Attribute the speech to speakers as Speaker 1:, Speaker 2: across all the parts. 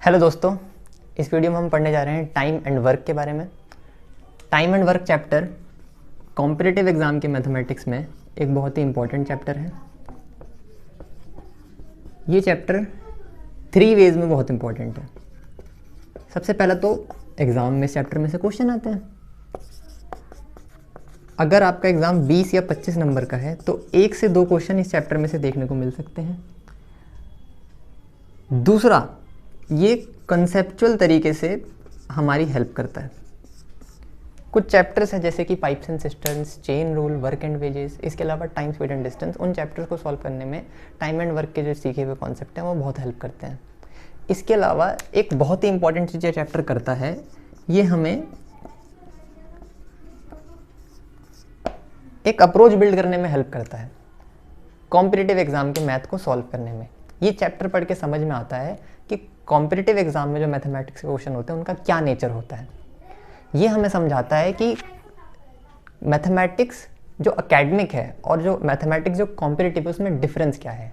Speaker 1: Hello दोस्तों, इस video में हम पढ़ने जा रहे हैं टाइम एंड वर्क के बारे में। Time and work chapter competitive exam के मैथमेटिक्स में एक बहुत ही इंपॉर्टेंट चैप्टर है। ये चैप्टर 3 वेज में बहुत इंपॉर्टेंट है। सबसे पहला तो एग्ज़ाम में इस चैप्टर में से क्वेश्चन आते हैं। अगर आपका एग्ज़ाम 20 या 25 नंबर का है तो 1 से 2 क्वेश्चन इस चैप्टर में से देखने को मिल सकते हैं। दूसरा, ये कंसेप्चुअल तरीके से हमारी हेल्प करता है। कुछ चैप्टर्स हैं जैसे कि pipes and cisterns, chain rule, work and wages, इसके अलावा टाइम, स्पीड एंड डिस्टेंस, उन चैप्टर्स को सॉल्व करने में टाइम एंड वर्क के जो सीखे हुए कॉन्सेप्ट हैं वो बहुत हेल्प करते हैं। इसके अलावा एक बहुत ही इंपॉर्टेंट चीज़ ये चैप्टर करता है, ये हमें एक अप्रोच बिल्ड करने में हेल्प करता है कॉम्पिटिटिव एग्जाम के मैथ को सॉल्व करने में। ये चैप्टर पढ़ के समझ में आता है कि कॉम्पिटिटिव एग्जाम में जो मैथमेटिक्स के क्वेश्चन होते हैं उनका क्या नेचर होता है। ये हमें समझाता है कि मैथमेटिक्स जो एकेडमिक है और जो मैथमेटिक्स जो कॉम्पिटिटिव है उसमें डिफरेंस क्या है।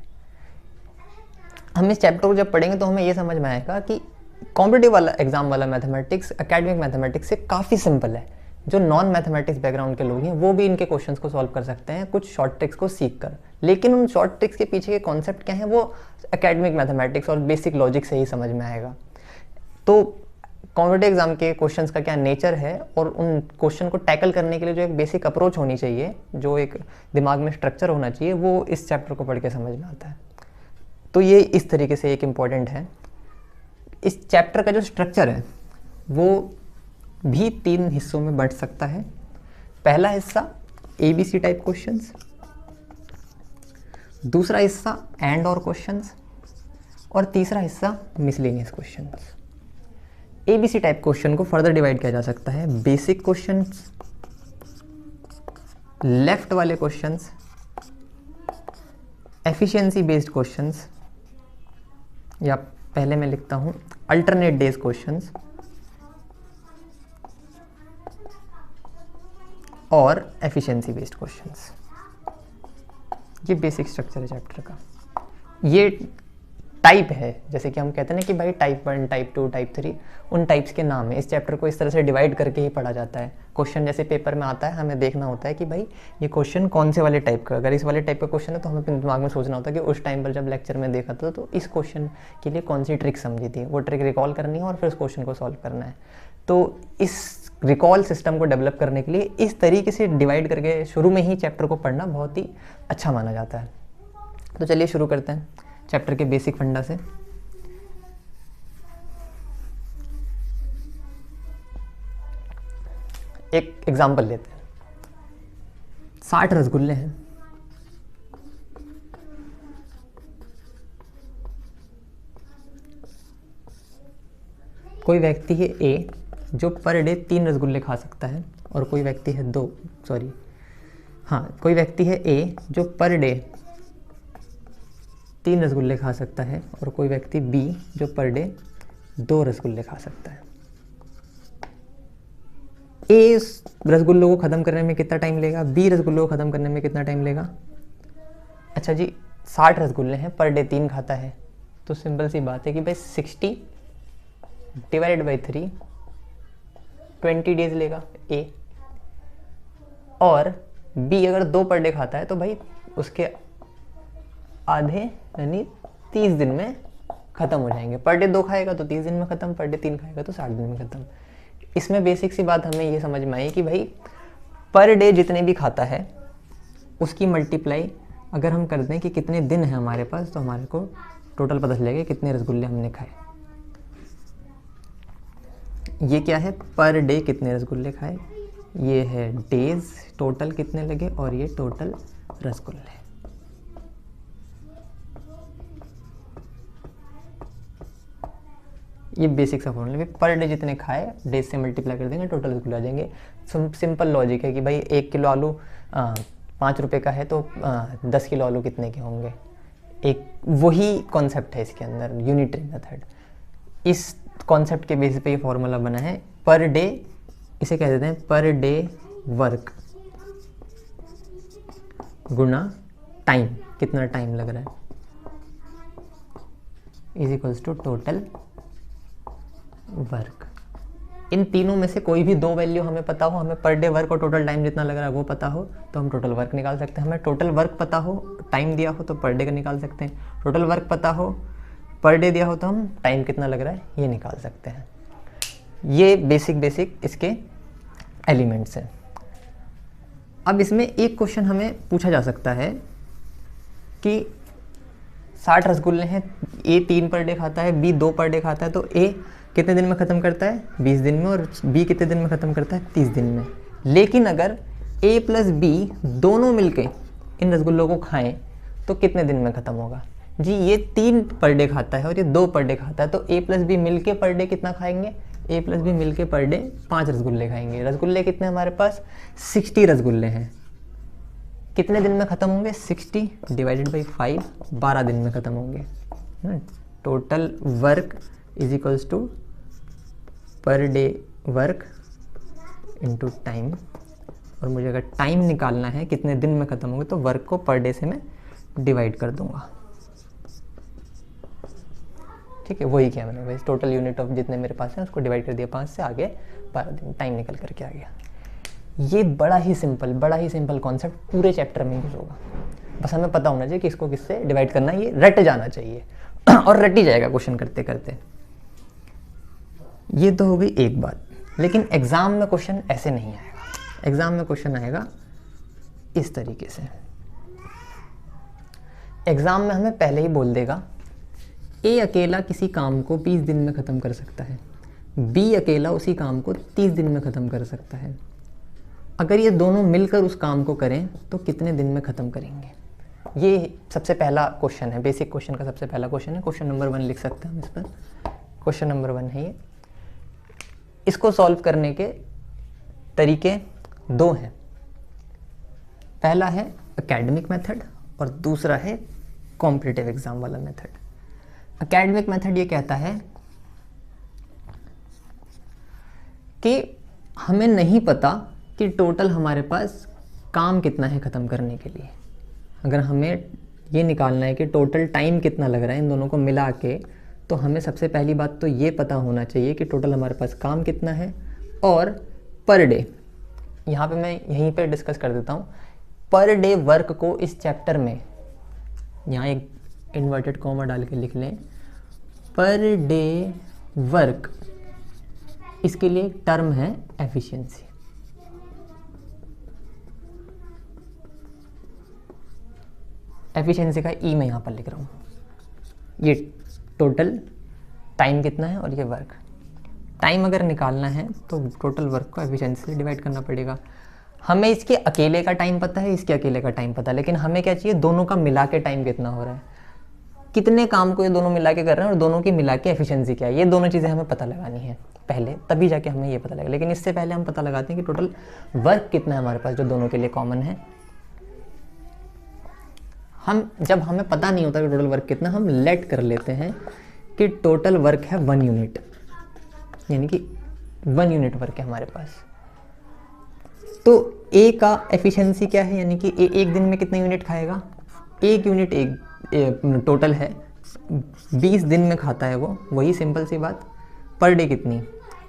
Speaker 1: हम इस चैप्टर को जब पढ़ेंगे तो हमें ये समझ में आएगा कि कॉम्पिटिटिव वाला एग्जाम वाला मैथमेटिक्स एकेडमिक मैथमेटिक्स से काफ़ी सिंपल है। जो नॉन मैथमेटिक्स बैकग्राउंड के लोग हैं वो भी इनके क्वेश्चंस को सॉल्व कर सकते हैं कुछ शॉर्ट ट्रिक्स को सीख कर, लेकिन उन शॉर्ट ट्रिक्स के पीछे के कॉन्सेप्ट क्या हैं वो एकेडमिक मैथमेटिक्स और बेसिक लॉजिक से ही समझ में आएगा। तो कॉम्पिटिटिव एग्जाम के क्वेश्चंस का क्या नेचर है और उन क्वेश्चन को टैकल करने के लिए जो एक बेसिक अप्रोच होनी चाहिए, जो एक दिमाग में स्ट्रक्चर होना चाहिए, वो इस चैप्टर को पढ़ के समझ में आता है। तो ये इस तरीके से एक इम्पॉर्टेंट है। इस चैप्टर का जो स्ट्रक्चर है वो भी 3 हिस्सों में बंट सकता है। पहला हिस्सा ABC टाइप क्वेश्चंस, दूसरा हिस्सा एंड और क्वेश्चंस, और तीसरा हिस्सा miscellaneous questions. ABC type question को फर्दर डिवाइड किया जा सकता है बेसिक क्वेश्चंस, लेफ्ट वाले क्वेश्चंस, एफिशिएंसी बेस्ड क्वेश्चंस, या पहले मैं लिखता हूं अल्टरनेट डेज क्वेश्चंस, और एफिशिएंसी बेस्ड क्वेश्चंस। ये बेसिक स्ट्रक्चर है चैप्टर का। ये टाइप है, जैसे कि हम कहते हैं ना कि भाई टाइप 1, टाइप 2, टाइप 3, उन टाइप्स के नाम है। इस चैप्टर को इस तरह से डिवाइड करके ही पढ़ा जाता है। क्वेश्चन जैसे पेपर में आता है, हमें देखना होता है कि भाई ये क्वेश्चन कौन से वाले टाइप का। अगर इस वाले टाइप का क्वेश्चन है तो हमें अपने दिमाग में सोचना होता है कि उस टाइम पर जब लेक्चर में देखा था तो इस क्वेश्चन के लिए कौन सी ट्रिक समझी थी, वो ट्रिक रिकॉल करनी है और फिर उस क्वेश्चन को सॉल्व करना है। तो इस रिकॉल सिस्टम को डेवलप करने के लिए इस तरीके से डिवाइड करके शुरू में ही चैप्टर को पढ़ना बहुत ही अच्छा माना जाता है। तो चलिए शुरू करते हैं चैप्टर के बेसिक फंडा से। एक एग्जांपल लेते हैं। 60 रसगुल्ले हैं। कोई व्यक्ति है A जो पर डे 3 रसगुल्ले खा सकता है, और कोई व्यक्ति है कोई व्यक्ति है A जो पर डे 3 रसगुल्ले खा सकता है, और कोई व्यक्ति B जो पर डे 2 रसगुल्ले खा सकता है। A रसगुल्लों को ख़त्म करने में कितना टाइम लेगा, B रसगुल्लों को ख़त्म करने में कितना टाइम लेगा। अच्छा जी, 60 रसगुल्ले हैं, पर डे 3 खाता है, तो सिंपल सी बात है कि भाई 60 डिवाइडेड बाई 3 20 डेज लेगा A। और B अगर 2 पर डे खाता है तो भाई उसके आधे यानी 30 दिन में ख़त्म हो जाएंगे। पर डे 2 खाएगा तो 30 दिन में ख़त्म, पर डे 3 खाएगा तो 60 दिन में ख़त्म। इसमें बेसिक सी बात हमें ये समझ में आई कि भाई पर डे जितने भी खाता है उसकी मल्टीप्लाई अगर हम कर दें कि कितने दिन हैं हमारे पास, तो हमारे को टोटल पता चलेगा कितने रसगुल्ले हमने खाए। ये क्या है, पर डे कितने रसगुल्ले खाए, ये है डेज टोटल कितने लगे, और ये टोटल रसगुल्ले। ये बेसिक सा फॉर्मूला, पर डे जितने खाए डेज से मल्टीप्लाई कर देंगे टोटल रसगुल्ले आ जाएंगे। सिंपल लॉजिक है कि भाई 1 किलो आलू 5 रुपये का है तो 10 किलो आलू कितने के होंगे। एक वही कॉन्सेप्ट है इसके अंदर, यूनिटरी मेथड। इस कॉन्सेप्ट के बेसिस पे ये फॉर्मूला बना है। पर डे, इसे कह देते हैं पर डे वर्क गुना टाइम, कितना टाइम लग रहा है, is equals to total work. इन तीनों में से कोई भी दो वैल्यू हमें पता हो, हमें पर डे वर्क और टोटल टाइम जितना लग रहा है वो पता हो, तो हम टोटल वर्क निकाल सकते हैं। हमें टोटल वर्क पता हो, टाइम दिया हो तो पर डे का निकाल सकते हैं। टोटल वर्क पता हो, पर डे दिया हो तो हम टाइम कितना लग रहा है ये निकाल सकते हैं। ये बेसिक इसके एलिमेंट्स हैं। अब इसमें एक क्वेश्चन हमें पूछा जा सकता है कि 60 रसगुल्ले हैं, ए 3 पर डे खाता है, बी 2 पर डे खाता है, तो ए कितने दिन में ख़त्म करता है 20 दिन में, और बी कितने दिन में ख़त्म करता है 30 दिन में। लेकिन अगर ए प्लस बी दोनों मिलके इन रसगुल्लों को खाएं तो कितने दिन में ख़त्म होगा? जी ये 3 पर डे खाता है और ये 2 पर डे खाता है, तो ए प्लस बी मिल पर डे कितना खाएंगे? ए प्लस बी मिल पर डे 5 रसगुल्ले खाएंगे। रसगुल्ले कितने हमारे पास 60 रसगुल्ले हैं, कितने दिन में ख़त्म होंगे? 60 डिवाइडेड बाई 5, 12 दिन में ख़त्म होंगे। Total work is equals to per day work into time, और मुझे अगर टाइम निकालना है कितने दिन में ख़त्म होंगे तो वर्क को पर डे से मैं डिवाइड कर दूंगा। ठीक है, वही किया मैंने भाई, टोटल यूनिट ऑफ जितने मेरे पास है उसको डिवाइड कर दिया 5 से, आगे 12 दिन, टाइम निकल करके आ गया। ये बड़ा ही सिंपल कॉन्सेप्ट पूरे चैप्टर में यूज होगा। बस हमें पता होना चाहिए कि इसको किससे डिवाइड करना है, ये रट जाना चाहिए और रट ही जाएगा क्वेश्चन करते करते। ये तो हो गई एक बात, लेकिन एग्जाम में क्वेश्चन ऐसे नहीं आएगा। एग्जाम में क्वेश्चन आएगा इस तरीके से। एग्जाम में हमें पहले ही बोल देगा ए अकेला किसी काम को 20 दिन में ख़त्म कर सकता है, बी अकेला उसी काम को 30 दिन में ख़त्म कर सकता है। अगर ये दोनों मिलकर उस काम को करें तो कितने दिन में ख़त्म करेंगे? ये सबसे पहला क्वेश्चन है, बेसिक क्वेश्चन का सबसे पहला क्वेश्चन है। क्वेश्चन नंबर 1 लिख सकते हैं हम इस पर। क्वेश्चन नंबर 1 है ये। इसको सॉल्व करने के तरीके 2 हैं। पहला है एकेडमिक मेथड और दूसरा है कॉम्पिटिटिव एग्जाम वाला मेथड। एकेडमिक मेथड ये कहता है कि हमें नहीं पता कि टोटल हमारे पास काम कितना है ख़त्म करने के लिए। अगर हमें ये निकालना है कि टोटल टाइम कितना लग रहा है इन दोनों को मिला के, तो हमें सबसे पहली बात तो ये पता होना चाहिए कि टोटल हमारे पास काम कितना है और पर डे। यहाँ पे मैं यहीं पे डिस्कस कर देता हूँ। पर डे वर्क को इस चैप्टर में, यहाँ एक इन्वर्टेड कॉमा डाल के लिख लें, पर डे वर्क, इसके लिए एक टर्म है एफिशिएंसी। एफिशिएंसी का ई मैं यहाँ पर लिख रहा हूँ। ये टोटल टाइम कितना है और ये वर्क। टाइम अगर निकालना है तो टोटल वर्क को एफिशिएंसी से डिवाइड करना पड़ेगा। हमें इसके अकेले का टाइम पता है, इसके अकेले का टाइम पता है, लेकिन हमें क्या चाहिए? दोनों का मिला के टाइम कितना हो रहा है, कितने काम को ये दोनों मिला के कर रहे हैं और दोनों की मिला के एफिशिएंसी क्या है। ये दोनों चीज़ें हमें पता लगानी है पहले, तभी जाके हमें ये पता लगेगा। लेकिन इससे पहले हम पता लगाते हैं कि टोटल वर्क कितना है हमारे पास, जो दोनों के लिए कॉमन है। जब हमें पता नहीं होता कि टोटल वर्क कितना, हम लेट कर लेते हैं कि टोटल वर्क है 1 यूनिट, यानी कि 1 यूनिट वर्क है हमारे पास। तो ए का एफिशिएंसी क्या है, यानी कि ए एक दिन में कितने यूनिट खाएगा? 1 यूनिट टोटल है, 20 दिन में खाता है वो, वही सिंपल सी बात। पर डे कितनी,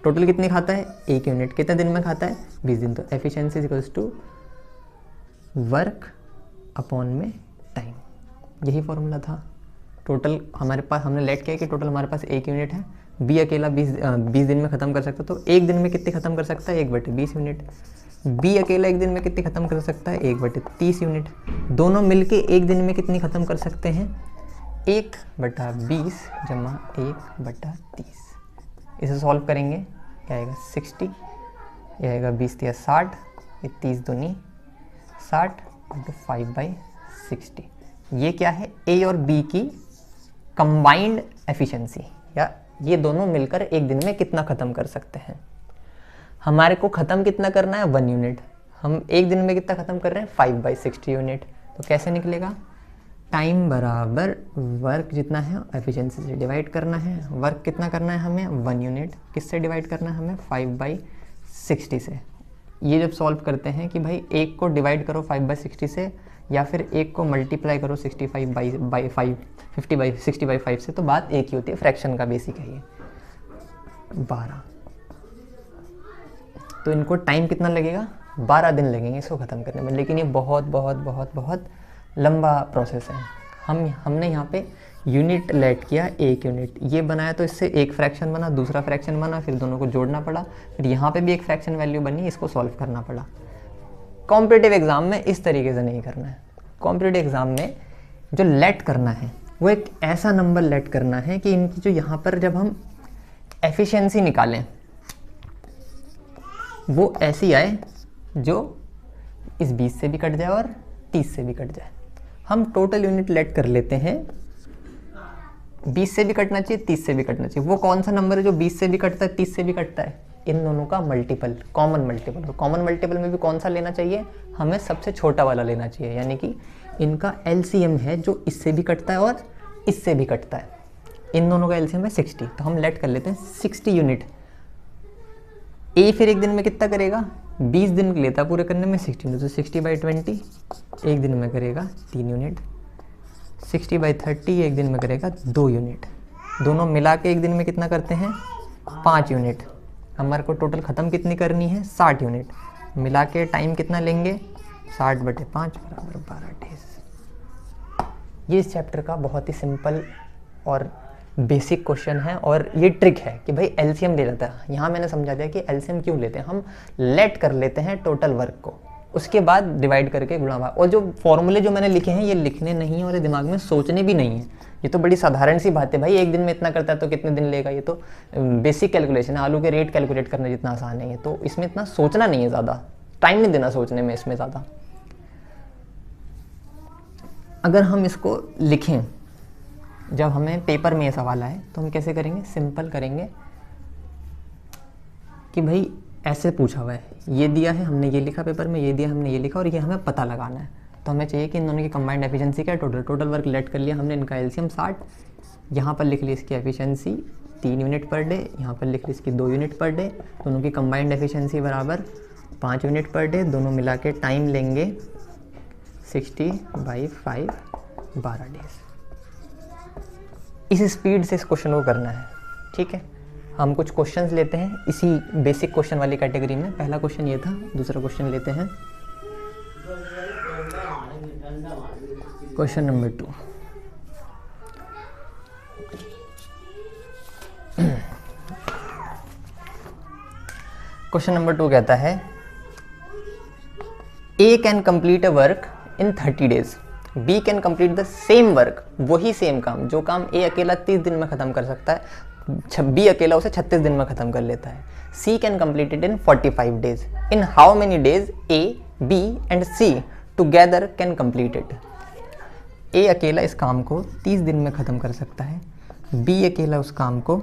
Speaker 1: टोटल कितनी खाता है? 1 यूनिट, कितने दिन में खाता है? 20 दिन। तो efficiency equals to work upon में टाइम, यही फॉर्मूला था। टोटल हमारे पास, हमने लेट किया कि टोटल हमारे पास 1 यूनिट है, बी अकेला 20 दिन में ख़त्म कर सकता है, तो 1 दिन में कितनी ख़त्म कर सकता है? 1/20 यूनिट। बी अकेला 1 दिन में कितनी ख़त्म कर सकता है? 1/30 यूनिट। दोनों मिलके 1 दिन में कितनी ख़त्म कर सकते हैं? 1/20 जमा 1/30। इसे सॉल्व करेंगे, क्या आएगा? 60, यह आएगा 20 या 60, ये 30 दूनी 60 × 5/60। ये क्या है? ए और बी की कंबाइंड एफिशिएंसी, या ये दोनों मिलकर 1 दिन में कितना ख़त्म कर सकते हैं। हमारे को ख़त्म कितना करना है? 1 यूनिट। हम 1 दिन में कितना ख़त्म कर रहे हैं? 5/60 यूनिट। तो कैसे निकलेगा? टाइम बराबर वर्क जितना है एफिशिएंसी से डिवाइड करना है। वर्क कितना करना है हमें? 1 यूनिट। किससे डिवाइड करना है हमें? 5/60 से। ये जब सॉल्व करते हैं कि भाई एक को डिवाइड करो 5/60 से, या फिर एक को मल्टीप्लाई करो 50/5 से, तो बात एक ही होती है, फ्रैक्शन का बेसिक है ये। 12। तो इनको टाइम कितना लगेगा, 12 दिन लगेंगे इसको ख़त्म करने में। लेकिन ये बहुत बहुत बहुत बहुत लंबा प्रोसेस है। हमने यहाँ पे यूनिट लेट किया, एक यूनिट ये बनाया तो इससे एक फ्रैक्शन बना, दूसरा फ्रैक्शन बना, फिर दोनों को जोड़ना पड़ा, फिर यहाँ पे भी एक फ्रैक्शन वैल्यू बनी, इसको सॉल्व करना पड़ा। कॉम्पिटिटिव एग्ज़ाम में इस तरीके से नहीं करना है। कॉम्पिटिटिव एग्ज़ाम में जो लेट करना है वो एक ऐसा नंबर लेट करना है कि इनकी जो यहाँ पर जब हम एफिशिएंसी निकालें वो ऐसी आए जो इस 20 से भी कट जाए और 30 से भी कट जाए। हम टोटल यूनिट लेट कर लेते हैं, 20 से भी कटना चाहिए, 30 से भी कटना चाहिए। वो कौन सा नंबर है जो 20 से भी कटता है, 30 से भी कटता है? इन दोनों का मल्टीपल, कॉमन मल्टीपल। और कॉमन मल्टीपल में भी कौन सा लेना चाहिए, हमें सबसे छोटा वाला लेना चाहिए। यानी कि इनका एलसीएम है जो इससे भी कटता है और इससे भी कटता है। इन दोनों का एलसीएम है 60। तो हम लेट कर लेते हैं 60 यूनिट। ए फिर एक दिन में कितना करेगा, 20 दिन लेता पूरे करने में 60 यूनिट। तो 60/20 एक दिन में करेगा 3 यूनिट। 60/30 एक दिन में करेगा 2 यूनिट। दोनों मिला के एक दिन में कितना करते हैं, 5 यूनिट। हमारे को टोटल ख़त्म कितनी करनी है, 60 यूनिट। मिला के टाइम कितना लेंगे, 60/5 बराबर 12 डेज। ये इस चैप्टर का बहुत ही सिंपल और बेसिक क्वेश्चन है। और ये ट्रिक है कि भाई एलसीएम ले लेता है। यहाँ मैंने समझा दिया कि एलसीएम क्यों लेते हैं। हम लेट कर लेते हैं टोटल वर्क को, उसके बाद डिवाइड करके गुणा भाग। और जो फॉर्मूले जो मैंने लिखे हैं ये लिखने नहीं और ये दिमाग में सोचने भी नहीं है। ये तो बड़ी साधारण सी बात है भाई, एक दिन में इतना करता है तो कितने दिन लेगा। ये तो बेसिक कैलकुलेशन है, आलू के रेट कैलकुलेट करना जितना आसान नहीं है। तो इसमें इतना सोचना नहीं है, ज़्यादा टाइम नहीं देना सोचने में इसमें ज़्यादा। अगर हम इसको लिखें, जब हमें पेपर में ये सवाल आए तो हम कैसे करेंगे, सिंपल करेंगे कि भाई ऐसे पूछा हुआ है, ये दिया है, हमने ये लिखा पेपर में, ये दिया हमने ये लिखा और ये हमें पता लगाना है। तो हमें चाहिए कि इन दोनों की कंबाइंड एफिशिएंसी क्या है, टोटल वर्क लेट कर लिया हमने, इनका एलसीएम 60, यहाँ पर लिख ली इसकी एफिशिएंसी 3 यूनिट पर डे, यहाँ पर लिख ली इसकी 2 यूनिट पर डे। दोनों की कंबाइंड एफिशिएंसी बराबर 5 यूनिट पर डे। दोनों मिला के टाइम लेंगे 60/5 12 डेज। इस स्पीड से इस क्वेश्चन को करना है, ठीक है। हम कुछ क्वेश्चंस लेते हैं इसी बेसिक क्वेश्चन वाली कैटेगरी में। पहला क्वेश्चन ये था, दूसरा क्वेश्चन लेते हैं क्वेश्चन नंबर 2। क्वेश्चन नंबर 2 कहता है A can complete a work in 30 days, B can complete the same work, वही सेम काम, जो काम ए अकेला 30 दिन में खत्म कर सकता है, बी अकेला उसे 36 दिन में खत्म कर लेता है। C can complete it in 45 days. In how many days A, B and C together can complete it. A अकेला इस काम को 30 दिन में ख़त्म कर सकता है, बी अकेला उस काम को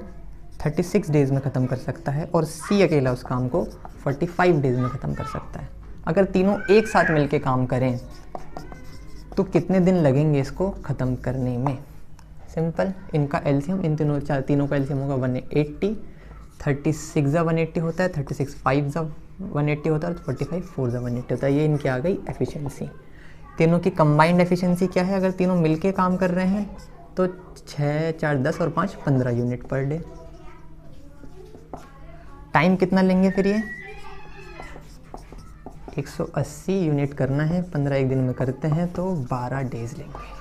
Speaker 1: 36 डेज में ख़त्म कर सकता है और सी अकेला उस काम को 45 डेज में ख़त्म कर सकता है। अगर तीनों एक साथ मिलके काम करें तो कितने दिन लगेंगे इसको ख़त्म करने में। सिंपल, इनका एलसीएम, इन तीनों का एलसीएम होगा 180, 36 जा 180 होता है, 36 5 जा 180 होता है और 45 4 जा 180 होता है। ये इनकी आ गई एफिशिएंसी। तीनों की कंबाइंड एफिशिएंसी क्या है, अगर तीनों मिलके काम कर रहे हैं तो 6 4 10 और 5 15 यूनिट पर डे। टाइम कितना लेंगे फिर ये 180 यूनिट करना है, 15 एक दिन में करते हैं तो 12 डेज लेंगे।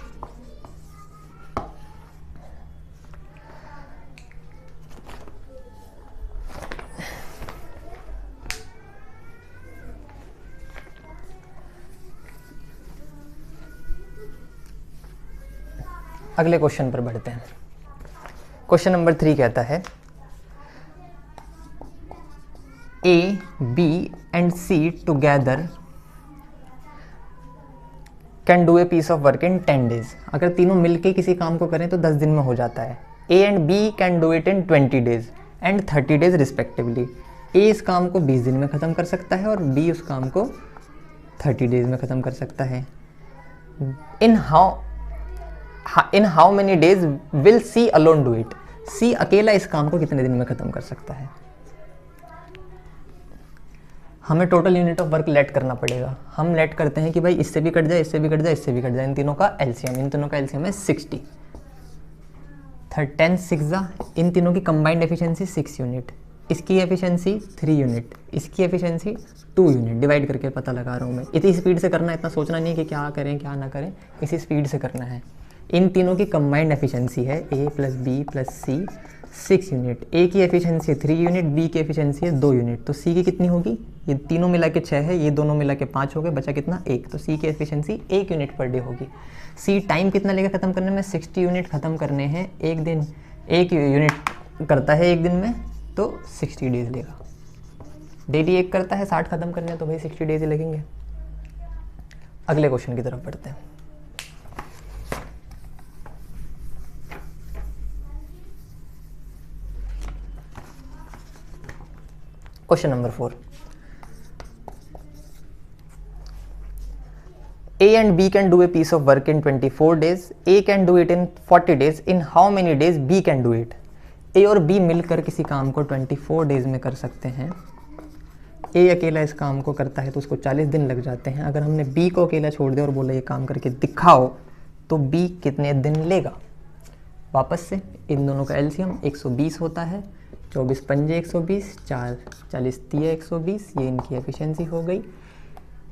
Speaker 1: अगले क्वेश्चन पर बढ़ते हैं। क्वेश्चन नंबर 3 कहता है A, B and C together can do a piece of work in 10 days. अगर तीनों मिलके किसी काम को करें तो 10 दिन में हो जाता है। A and B can do it in 20 days and 30 days respectively. A इस काम को 20 दिन में ख़त्म कर सकता है और बी उस काम को 30 डेज में ख़त्म कर सकता है। In how many days will C alone do it. C अकेला इस काम को कितने दिन में ख़त्म कर सकता है। हमें total unit of work let करना पड़ेगा। हम लेट करते हैं कि भाई इससे भी कट जाए, इससे भी कट जाए, इससे भी कट जाए। इन तीनों का एलसीएम है 60, 10 6 इन तीनों की कंबाइंड एफिशिएंसी 6 यूनिट, इसकी एफिशिएंसी 3 यूनिट, इसकी एफिशिएंसी 2 यूनिट। डिवाइड करके पता लगा रहा हूँ मैं, इतनी स्पीड से करना है, इतना सोचना नहीं है कि क्या करें क्या ना करें, इसी स्पीड से करना है। इन तीनों की कंबाइंड एफिशिएंसी है A + B + C 6 unit. A की एफिशिएंसी 3 यूनिट, B की एफिशिएंसी है 2 यूनिट, तो C की कितनी होगी? ये तीनों मिला के 6 है, ये दोनों मिला के 5 हो गए, बचा कितना? 1। तो C की एफिशिएंसी 1 यूनिट पर डे होगी। C टाइम कितना लेगा ख़त्म करने में? 60 यूनिट ख़त्म करने हैं एक दिन, 1 यूनिट करता है एक दिन में, तो 60 डेज लेगा। डेली 1 करता है, 60 ख़त्म करने हैं, तो भाई 60 डेज ही लगेंगे। अगले क्वेश्चन की तरफ बढ़ते हैं। Question number 4, A and B can do a piece of work in 24 days. A can do it in 40 days. In how many days B can do it? A और B मिलकर किसी काम को 24 डेज में कर सकते हैं। A अकेला इस काम को करता है तो उसको 40 दिन लग जाते हैं। अगर हमने B को अकेला छोड़ दिया और बोला ये काम करके दिखाओ, तो B कितने दिन लेगा? वापस से इन दोनों का एलसीएम 120 होता है, 24 पंजे 120, 4 40 3 120, ये इनकी एफिशिएंसी हो गई।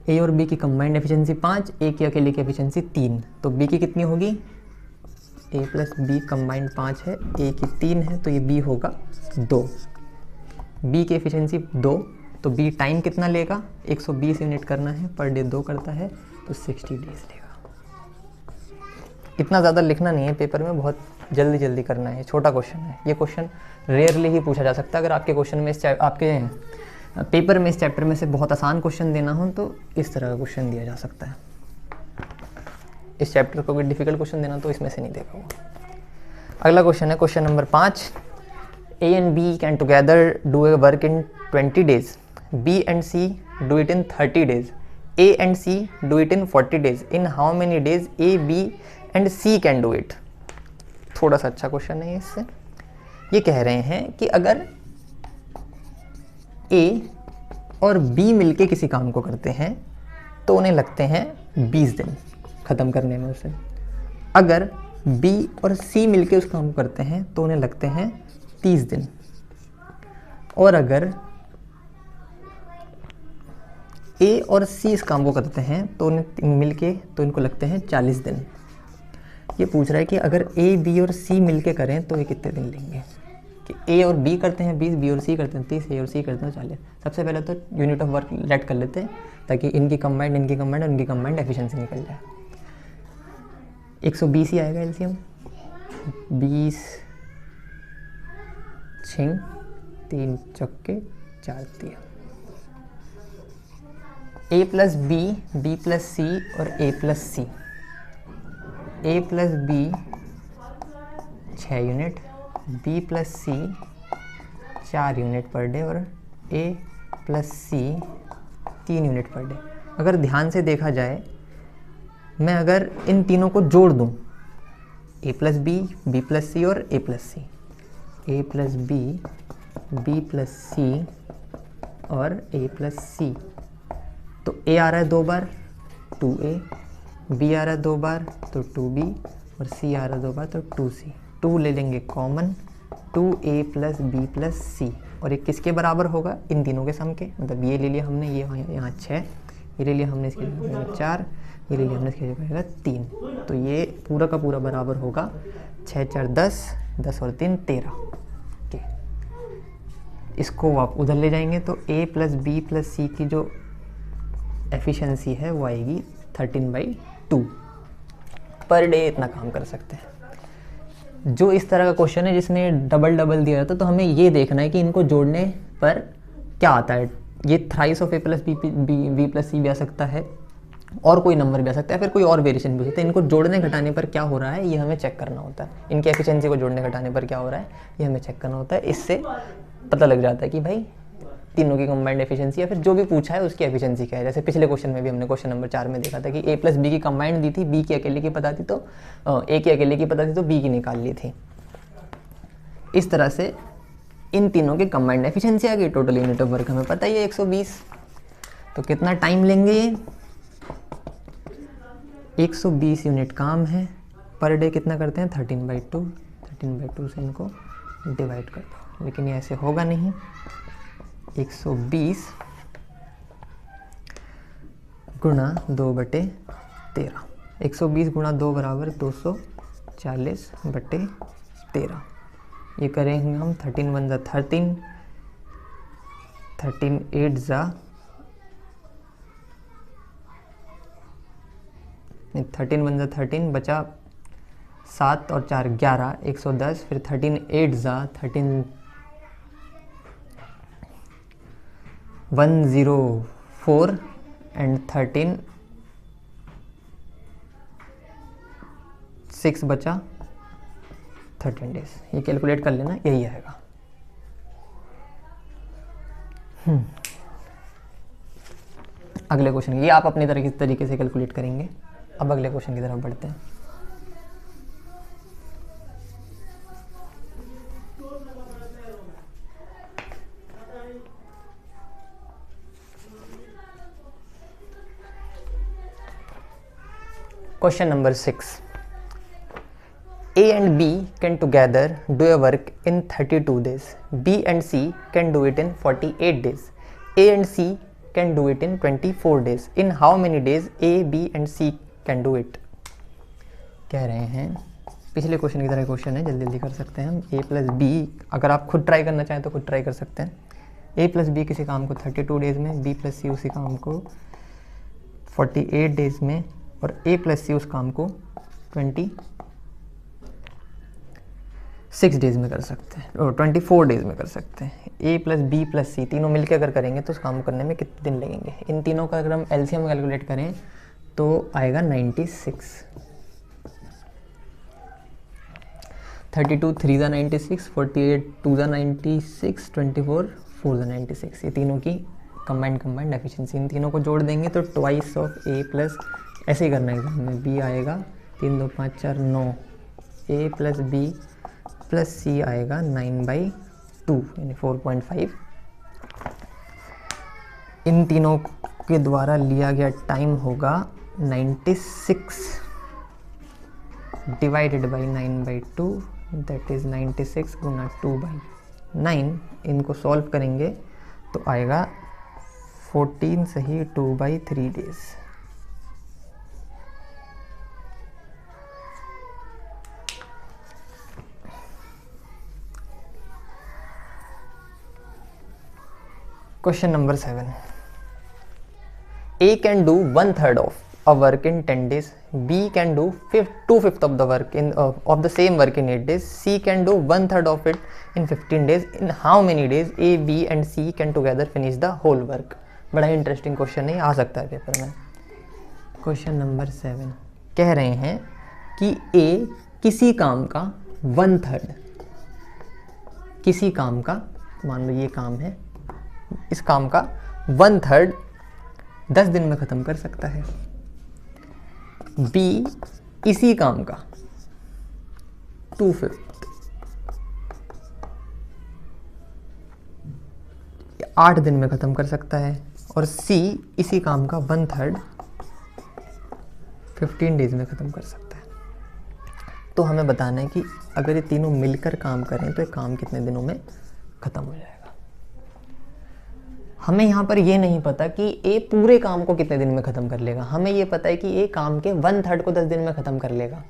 Speaker 1: A और B की कंबाइंड एफिशिएंसी 5, A की अकेले की एफिशिएंसी 3, तो B की कितनी होगी? A + B कंबाइंड 5 है, A की 3 है, तो ये B होगा 2। B की एफिशिएंसी 2, तो B टाइम कितना लेगा? 120 यूनिट करना है, पर डे 2 करता है, तो 60 डेज लेगा। इतना ज़्यादा लिखना नहीं है पेपर में, बहुत जल्दी जल्दी करना है, छोटा क्वेश्चन है। ये क्वेश्चन रेयरली ही पूछा जा सकता है। अगर आपके क्वेश्चन में आपके पेपर में इस चैप्टर में से बहुत आसान क्वेश्चन देना हो तो इस तरह का क्वेश्चन दिया जा सकता है। इस चैप्टर को कोई डिफिकल्ट क्वेश्चन देना तो इसमें से नहीं देगा वो। अगला क्वेश्चन है question number 5, A and B can together do a work in 20 days. B and C do it in 30 days. A and C do it in 40 days. In how many days A, B and C can do it? थोड़ा सा अच्छा question है इससे। ये कह रहे हैं कि अगर A और B मिलके किसी काम को करते हैं तो उन्हें लगते हैं 20 दिन ख़त्म करने में उसे। अगर B और C मिलके उस काम को करते हैं तो उन्हें लगते हैं 30 दिन। और अगर A और C इस काम को करते हैं तो उन्हें मिलके तो इनको लगते हैं 40 दिन। ये पूछ रहा है कि अगर A, B और C मिलके करें तो ये कितने दिन लेंगे? कि A और B करते हैं 20, B और C करते हैं 30, A और C करते हैं 40। सबसे पहले तो यूनिट ऑफ वर्क लेट कर लेते हैं ताकि इनकी कंबाइंड और इनकी कंबाइंड एफिशिएंसी निकल जाए। 120 ही आएगा एलसीएम, 20 6 3 चौके 4 दिया। A + B, B + C और A + C। A + B 6 unit, B + C 4 unit per day और A + C 3 unit per day. अगर ध्यान से देखा जाए, मैं अगर इन तीनों को जोड़ दूं, A + B, B + C और A + C, A + B, B + C और A + C, तो A आ रहा है 2 बार 2A, B आ रहा है 2 बार तो 2B और C आ रहा है 2 बार तो 2C। 2 ले लेंगे कॉमन, 2A + B + C, और ये किसके बराबर होगा? इन तीनों के सम के। मतलब ये ले लिया हमने, ये यहाँ 6, ये ले लिया हमने इसकी जगह 4, ये ले लिया हमने इसकी जगह 3, तो ये पूरा का पूरा बराबर होगा 6 4 10, 10 और 3 13। ओके, इसको आप उधर ले जाएंगे तो A + B + C की जो एफिशिएंसी है वो आएगी 13/2 पर डे। इतना काम कर सकते हैं। जो इस तरह का क्वेश्चन है जिसमें डबल डबल दिया जाता है, तो हमें ये देखना है कि इनको जोड़ने पर क्या आता है। ये thrice of A + B + C भी आ सकता है और कोई नंबर भी आ सकता है, फिर कोई और वेरिएशन भी हो सकता है। इनको जोड़ने घटाने पर क्या हो रहा है ये हमें चेक करना होता है। इनकी एफिशिएंसी को जोड़ने घटाने पर क्या हो रहा है ये हमें चेक करना होता है। इससे पता लग जाता है कि भाई तीनों की कंबाइंड एफिशिएंसी या फिर जो भी पूछा है उसकी एफिशिएंसी क्या है। जैसे पिछले क्वेश्चन में भी हमने क्वेश्चन नंबर 4 में देखा था कि A + B की कंबाइंड दी थी, B की अकेले की पता थी तो A की अकेले की पता थी तो B की निकाल ली थी। इस तरह से इन तीनों की कंबाइंड एफिशिएंसी आ गई। टोटल यूनिट ऑफ वर्क हमें पता ही है 120। तो कितना टाइम लेंगे ये? 120 यूनिट काम है, पर डे कितना करते हैं? 13/2, 13/2 से इनको डिवाइड कर दो, लेकिन ये ऐसे होगा नहीं। 120 गुणा 2/13, 120 गुणा 2 बराबर 240/13। ये करेंगे हम 13 1 ज़ा 13, 13 8 ज़ा 13 1 ज़ा 13 बचा 7 और 4 11, 110। फिर 13 8 ज़ा 13 104 एंड 13 6 बचा 13 डेज। ये कैलकुलेट कर लेना, यही आएगा। अगले क्वेश्चन, ये आप अपनी तरीके से कैलकुलेट करेंगे। अब अगले क्वेश्चन की तरफ बढ़ते हैं। Question number 6. A and B can together do a work in 32 days. B and C can do it in 48 days. A and C can do it in 24 days. In how many days A, B and C can do it? कह रहे हैं, पिछले question की तरह question है, जल्दी जल्दी कर सकते हैं हम। A प्लस B, अगर आप खुद ट्राई करना चाहें तो खुद ट्राई कर सकते हैं। A प्लस B किसी काम को 32 डेज में, B प्लस C उसी काम को 48 डेज में, और A प्लस C उस काम को 26 डेज में कर सकते हैं, और 24 डेज में कर सकते हैं। A plus B plus C तीनों मिलकर अगर करेंगे तो उस काम को करने में कितने दिन लगेंगे? इन तीनों का अगर हम LCM कैलकुलेट करें तो आएगा 96। 32 3 ज़ा 96, 48 2 ज़ा 96, 24 4 ज़ा 96। ये तीनों की कंबाइंड एफिशिएंसी, इन तीनों को जोड़ देंगे तो ट्वाइस ऑफ A प्लस, ऐसे ही करना है एग्जाम में। B आएगा 3 2 5 4 9, A plus B plus C आएगा 9/2 यानी 4.5। इन तीनों के द्वारा लिया गया टाइम होगा 96 डिवाइडेड बाई 9/2, दैट इज़ 96 गुना 2/9। इनको सॉल्व करेंगे तो आएगा 14 सही 2/3 days. Question number 7. A can do 1/3 of a work in 10 days. B can do 2/5 of the work of the same work in 8 days. C can do 1/3 of it in 15 days. In how many days A, B and C can together finish the whole work? बड़ा interesting question है, आ सकता है paper में। Question number 7 कह रहे हैं कि A किसी काम का 1/3, किसी काम का, मान लो ये काम है, इस काम का 1/3 10 दिन में ख़त्म कर सकता है। B इसी काम का 2/5 8 दिन में ख़त्म कर सकता है, और C इसी काम का 1/3 15 डेज में ख़त्म कर सकता है। तो हमें बताना है कि अगर ये तीनों मिलकर काम करें तो ये काम कितने दिनों में ख़त्म हो जाएगा। हमें यहाँ पर ये नहीं पता कि A पूरे काम को कितने दिन में ख़त्म कर लेगा, हमें ये पता है कि A काम के 1/3 को 10 दिन में ख़त्म कर लेगा।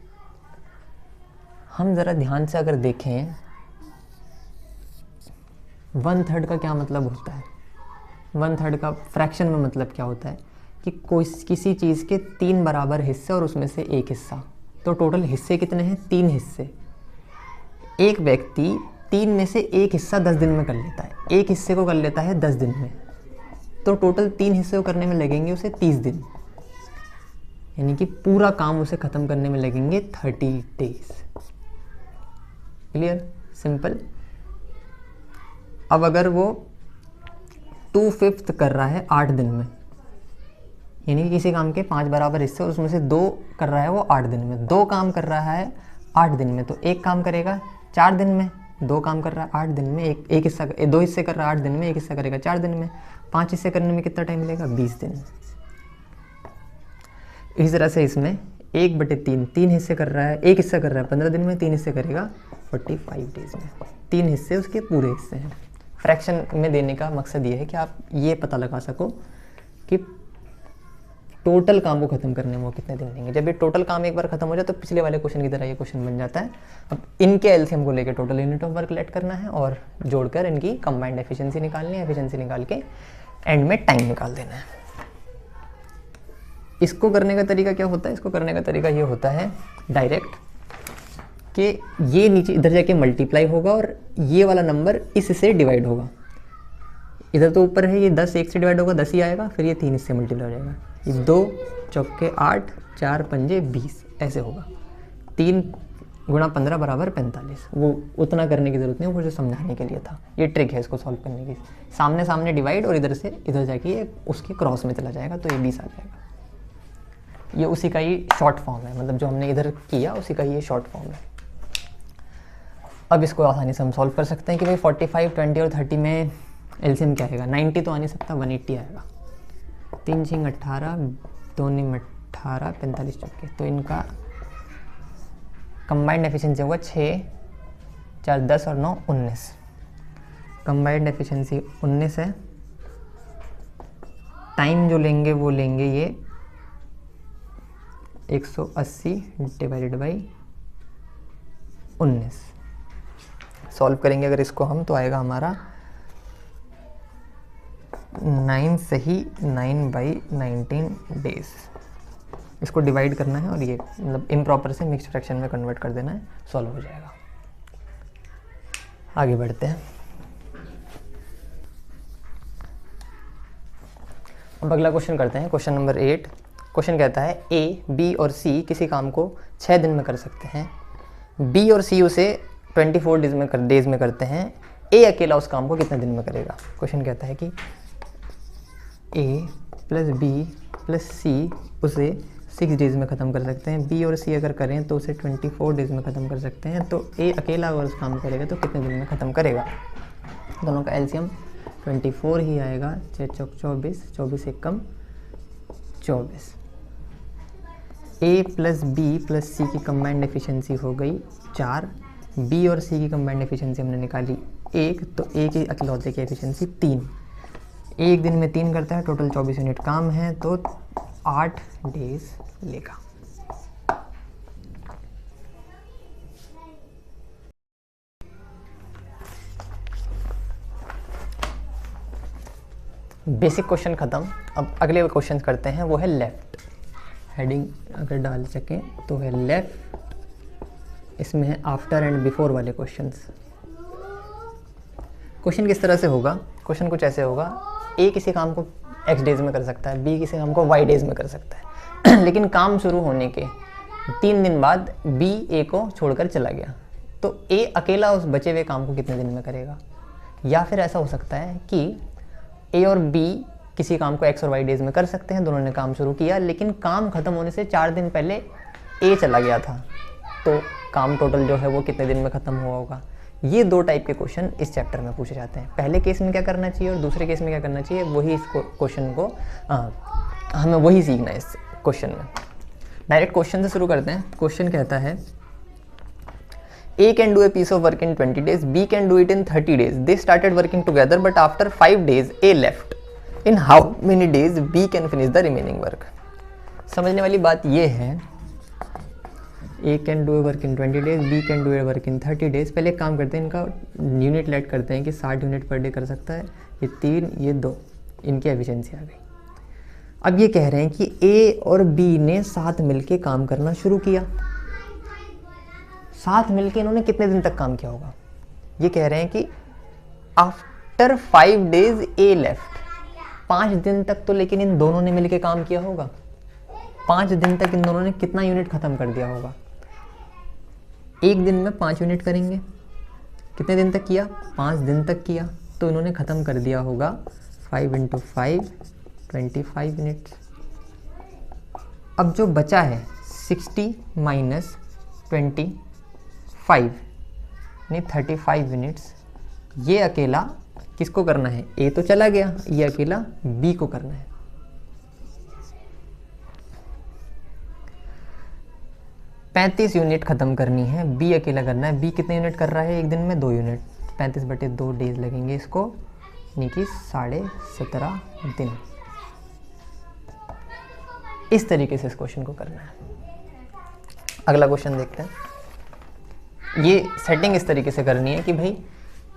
Speaker 1: हम ज़रा ध्यान से अगर देखें 1/3 का क्या मतलब होता है, 1/3 का फ्रैक्शन में मतलब क्या होता है कि कोई किसी चीज़ के 3 बराबर हिस्से और उसमें से एक हिस्सा, तो टोटल हिस्से कितने हैं? 3 हिस्से। एक व्यक्ति 3 में से एक हिस्सा 10 दिन में कर लेता है, एक हिस्से को कर लेता है 10 दिन में, तो टोटल 3 हिस्से को करने में लगेंगे उसे 30 दिन, यानी कि पूरा काम उसे ख़त्म करने में लगेंगे 30 डेज। Clear, simple. अब अगर वो 2/5 कर रहा है 8 दिन में, यानी कि किसी काम के 5 बराबर हिस्से उसमें से 2 कर रहा है वो 8 दिन में, 2 काम कर रहा है 8 दिन में, तो एक काम करेगा 4 दिन में, 2 काम कर रहा है 8 दिन में, एक हिस्सा 2 हिस्से कर रहा है 8 दिन में, एक हिस्सा करेगा 4 दिन में, 5 हिस्से करने में कितना टाइम लगेगा? 20 दिन। इस तरह से इसमें 1/3 3 हिस्से कर रहा है, एक हिस्सा कर रहा है 15 दिन में, 3 हिस्से करेगा 45 डेज में। 3 हिस्से उसके पूरे हिस्से हैं। फ्रैक्शन में देने का मकसद ये है कि आप ये पता लगा सको कि टोटल काम को खत्म करने में वो कितने दिन लेंगे। जब ये टोटल काम एक बार खत्म हो जाए तो पिछले वाले क्वेश्चन की तरह ये क्वेश्चन बन जाता है। अब इनके एलसीएम को लेकर total unit of work let करना है और जोड़कर इनकी कंबाइंड एफिशिएंसी निकालनी है। एफिशिएंसी निकाल के एंड में टाइम निकाल देना है। इसको करने का तरीका क्या होता है? इसको करने का तरीका ये होता है डायरेक्ट कि ये नीचे इधर जाके मल्टीप्लाई होगा और ये वाला नंबर इससे डिवाइड होगा। इधर तो ऊपर है, ये 10 1 से डिवाइड होगा 10 ही आएगा, फिर ये 3 इससे मल्टीप्लाई हो जाएगा। ये 2 चौके 8 4 पंजे 20 ऐसे होगा। 3 गुणा 15 बराबर 45। वो उतना करने की ज़रूरत नहीं, वो मुझे समझाने के लिए था। ये ट्रिक है इसको सॉल्व करने की। सामने सामने डिवाइड और इधर से इधर जाके ये उसके क्रॉस में चला जाएगा तो ये 20 आ जाएगा। ये उसी का ही शॉर्ट फॉर्म है, मतलब जो हमने इधर किया उसी का ही ये शॉर्ट फॉर्म है। अब इसको आसानी से हम सॉल्व कर सकते हैं कि भाई 45, 20 और 30 में एलसीएम क्या आएगा। 90 तो आ नहीं सकता, 180 आएगा। 3 6 18, 2 9 18, 45 चौके। तो इनका कंबाइंड एफिशिएंसी होगा 6 4 10 और 9 19। कंबाइंड एफिशिएंसी 19 है। टाइम जो लेंगे वो लेंगे ये 180 डिवाइडेड बाई 19। सॉल्व करेंगे अगर इसको हम तो आएगा हमारा 9 सही 9/19 डेज। इसको डिवाइड करना है और ये मतलब इम्प्रॉपर से मिक्स्ड फ्रैक्शन में कन्वर्ट कर देना है, सॉल्व हो जाएगा। आगे बढ़ते हैं। अब अगला क्वेश्चन करते हैं, क्वेश्चन नंबर 8। क्वेश्चन कहता है ए, बी और सी किसी काम को 6 दिन में कर सकते हैं। बी और सी उसे 24 डेज में करते हैं। ए अकेला उस काम को कितने दिन में करेगा। क्वेश्चन कहता है कि ए प्लस बी प्लस सी उसे 6 डेज में ख़त्म कर सकते हैं। बी और सी अगर करें तो उसे 24 डेज में ख़त्म कर सकते हैं। तो ए अकेला अगर उस काम करेगा तो कितने दिन में ख़त्म करेगा। दोनों का एलसीएम 24 ही आएगा। 6 चौक 24, 24 एक कम 24। ए प्लस बी प्लस सी की कंबाइंड एफिशिएंसी हो गई 4। बी और सी की कंबाइंड एफिशिएंसी हमने निकाली 1, तो ए की अकेलौते की एफिशिएंसी 3। एक दिन में 3 करता है, टोटल 24 यूनिट काम है तो 8 डेज लेगा। बेसिक क्वेश्चन खत्म। अब अगले क्वेश्चन करते हैं, वो है लेफ्ट। हेडिंग अगर डाल सकें तो है लेफ्ट। इसमें है आफ्टर एंड बिफोर वाले क्वेश्चंस। क्वेश्चन किस तरह से होगा? क्वेश्चन कुछ ऐसे होगा, ए किसी काम को एक्स डेज में कर सकता है, बी किसी काम को वाई डेज में कर सकता है लेकिन काम शुरू होने के 3 दिन बाद बी ए को छोड़कर चला गया, तो ए अकेला उस बचे हुए काम को कितने दिन में करेगा। या फिर ऐसा हो सकता है कि ए और बी किसी काम को एक्स और वाई डेज में कर सकते हैं, दोनों ने काम शुरू किया, लेकिन काम खत्म होने से 4 दिन पहले ए चला गया था, तो काम टोटल जो है वो कितने दिन में ख़त्म हुआ होगा। ये 2 टाइप के क्वेश्चन इस चैप्टर में पूछे जाते हैं। पहले केस में क्या करना चाहिए और दूसरे केस में क्या करना चाहिए, वही इस क्वेश्चन को हमें वही सीखना है इस क्वेश्चन में। डायरेक्ट क्वेश्चन से शुरू करते हैं। क्वेश्चन कहता है A can do a piece of work in 20 days, B can do it in 30 days. They started working together, but after 5 days, A left. In how many days B can finish the remaining work? समझने वाली बात ये है, A can do a work in 20 days, B can do a work in 30 days. पहले एक काम करते हैं, इनका यूनिट लेट करते हैं कि 60 यूनिट पर डे कर सकता है। ये 3, ये 2, इनकी एफिशिएंसी आ गई। अब ये कह रहे हैं कि A और B ने साथ मिलके काम करना शुरू किया। साथ मिलके इन्होंने कितने दिन तक काम किया होगा। ये कह रहे हैं कि आफ्टर 5 डेज ए लेफ्ट, 5 दिन तक तो लेकिन इन दोनों ने मिलके काम किया होगा। 5 दिन तक इन दोनों ने कितना यूनिट खत्म कर दिया होगा। एक दिन में 5 यूनिट करेंगे, कितने दिन तक किया, 5 दिन तक किया, तो इन्होंने ख़त्म कर दिया होगा 5 × 5 25 यूनिट्स। अब जो बचा है 60 माइनस 25 यानी 35 यूनिट्स, ये अकेला किसको करना है, ए तो चला गया, ये अकेला बी को करना है। 35 35 यूनिट ख़त्म करनी है, बी अकेला करना है। बी कितने यूनिट कर रहा है एक दिन में? 2 यूनिट। 35/2 डेज लगेंगे इसको, यानी कि 17.5 दिन। इस तरीके से इस क्वेश्चन को करना है। अगला क्वेश्चन देखते हैं। ये सेटिंग इस तरीके से करनी है कि भाई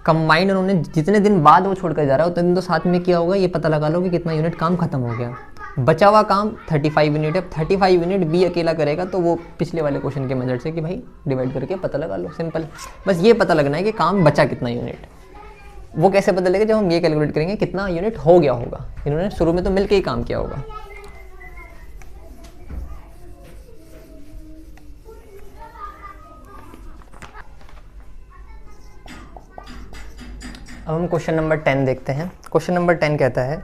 Speaker 1: कंबाइंड उन्होंने जितने दिन बाद वो छोड़कर जा रहा है उतने दिन तो साथ में किया होगा, ये पता लगा लो कि कितना यूनिट काम खत्म हो गया। बचा हुआ काम 35 यूनिट है। 35 यूनिट बी अकेला करेगा, तो वो पिछले वाले क्वेश्चन के मेथड से कि भाई डिवाइड करके पता लगा लो, सिंपल। बस ये पता लगना है कि काम बचा कितना यूनिट। वो कैसे पता लगेगा? जब हम ये कैलकुलेट करेंगे कितना यूनिट हो गया होगा। इन्होंने शुरू में तो मिलके ही काम किया होगा। अब हम क्वेश्चन नंबर 10 देखते हैं। क्वेश्चन नंबर 10 कहता है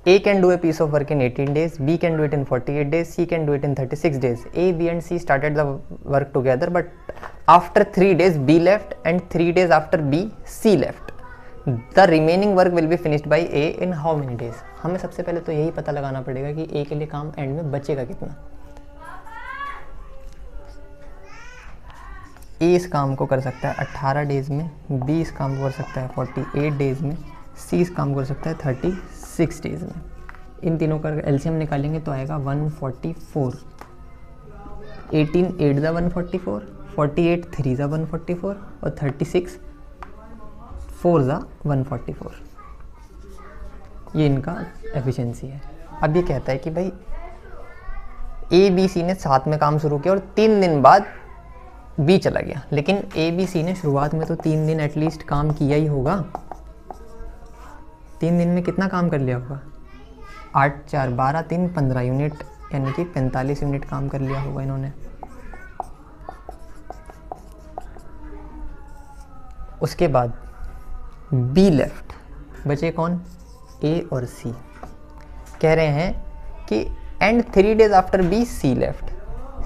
Speaker 1: A can do a piece of work in 18 days, B can do it in 48 days, C can do it in 36 days. A, B and C started the work together, but after 3 days B left and 3 days after B, C left. The remaining work will be finished by A in how many days? हमें सबसे पहले तो यही पता लगाना पड़ेगा कि A के लिए काम एंड में बचेगा कितना। A इस काम को कर सकता है 18 डेज में, B इस काम को कर सकता है 48 डेज में, C इस काम को कर सकता है 36 डेज में। इन तीनों का एलसीएम निकालेंगे तो आएगा 144। 18 8 ज़ा 144, 48 3 ज़ा 144 और 36 4 ज़ा 144। ये इनका एफिशिएंसी है। अब ये कहता है कि भाई ए बी सी ने साथ में काम शुरू किया और 3 दिन बाद बी चला गया, लेकिन ए बी सी ने शुरुआत में तो 3 दिन एटलीस्ट काम किया ही होगा। 3 दिन में कितना काम कर लिया होगा? 8 4 12 3 15 यूनिट, यानी कि 45 यूनिट काम कर लिया होगा इन्होंने। उसके बाद बी लेफ्ट, बचे कौन? ए और सी। कह रहे हैं कि and 3 days after B C left.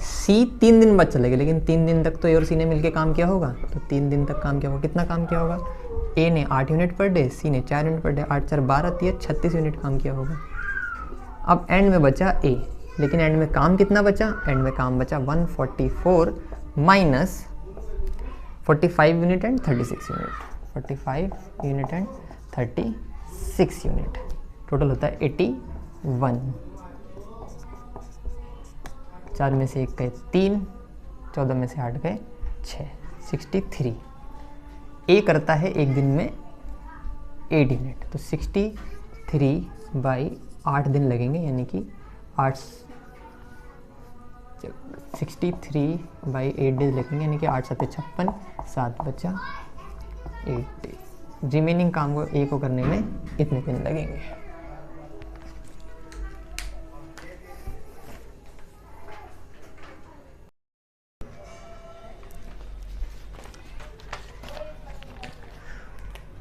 Speaker 1: C 3 दिन बाद चलेगा, लेकिन 3 दिन तक तो ए और सी ने मिलकर काम किया होगा, तो 3 दिन तक काम किया होगा। कितना काम किया होगा? ए ने 8 यूनिट पर डे, सी ने 4 यूनिट पर डे, 8 4 12 3 36 यूनिट काम किया होगा। अब एंड में बचा ए, लेकिन एंड में काम कितना बचा? एंड में काम बचा 144 minus 45 unit and 36 unit. 45 unit and 36 unit, total होता है 81। 4 में से 1 गए 3, 14 में से 8 गए 6, 63। ए करता है एक दिन में 8 यूनिट, तो 63/8 दिन लगेंगे, यानी कि 63/8 डेज लगेंगे, यानी कि 8 7 56, 7 बचा 8 डेज। रिमेनिंग काम को ए को करने में इतने दिन लगेंगे।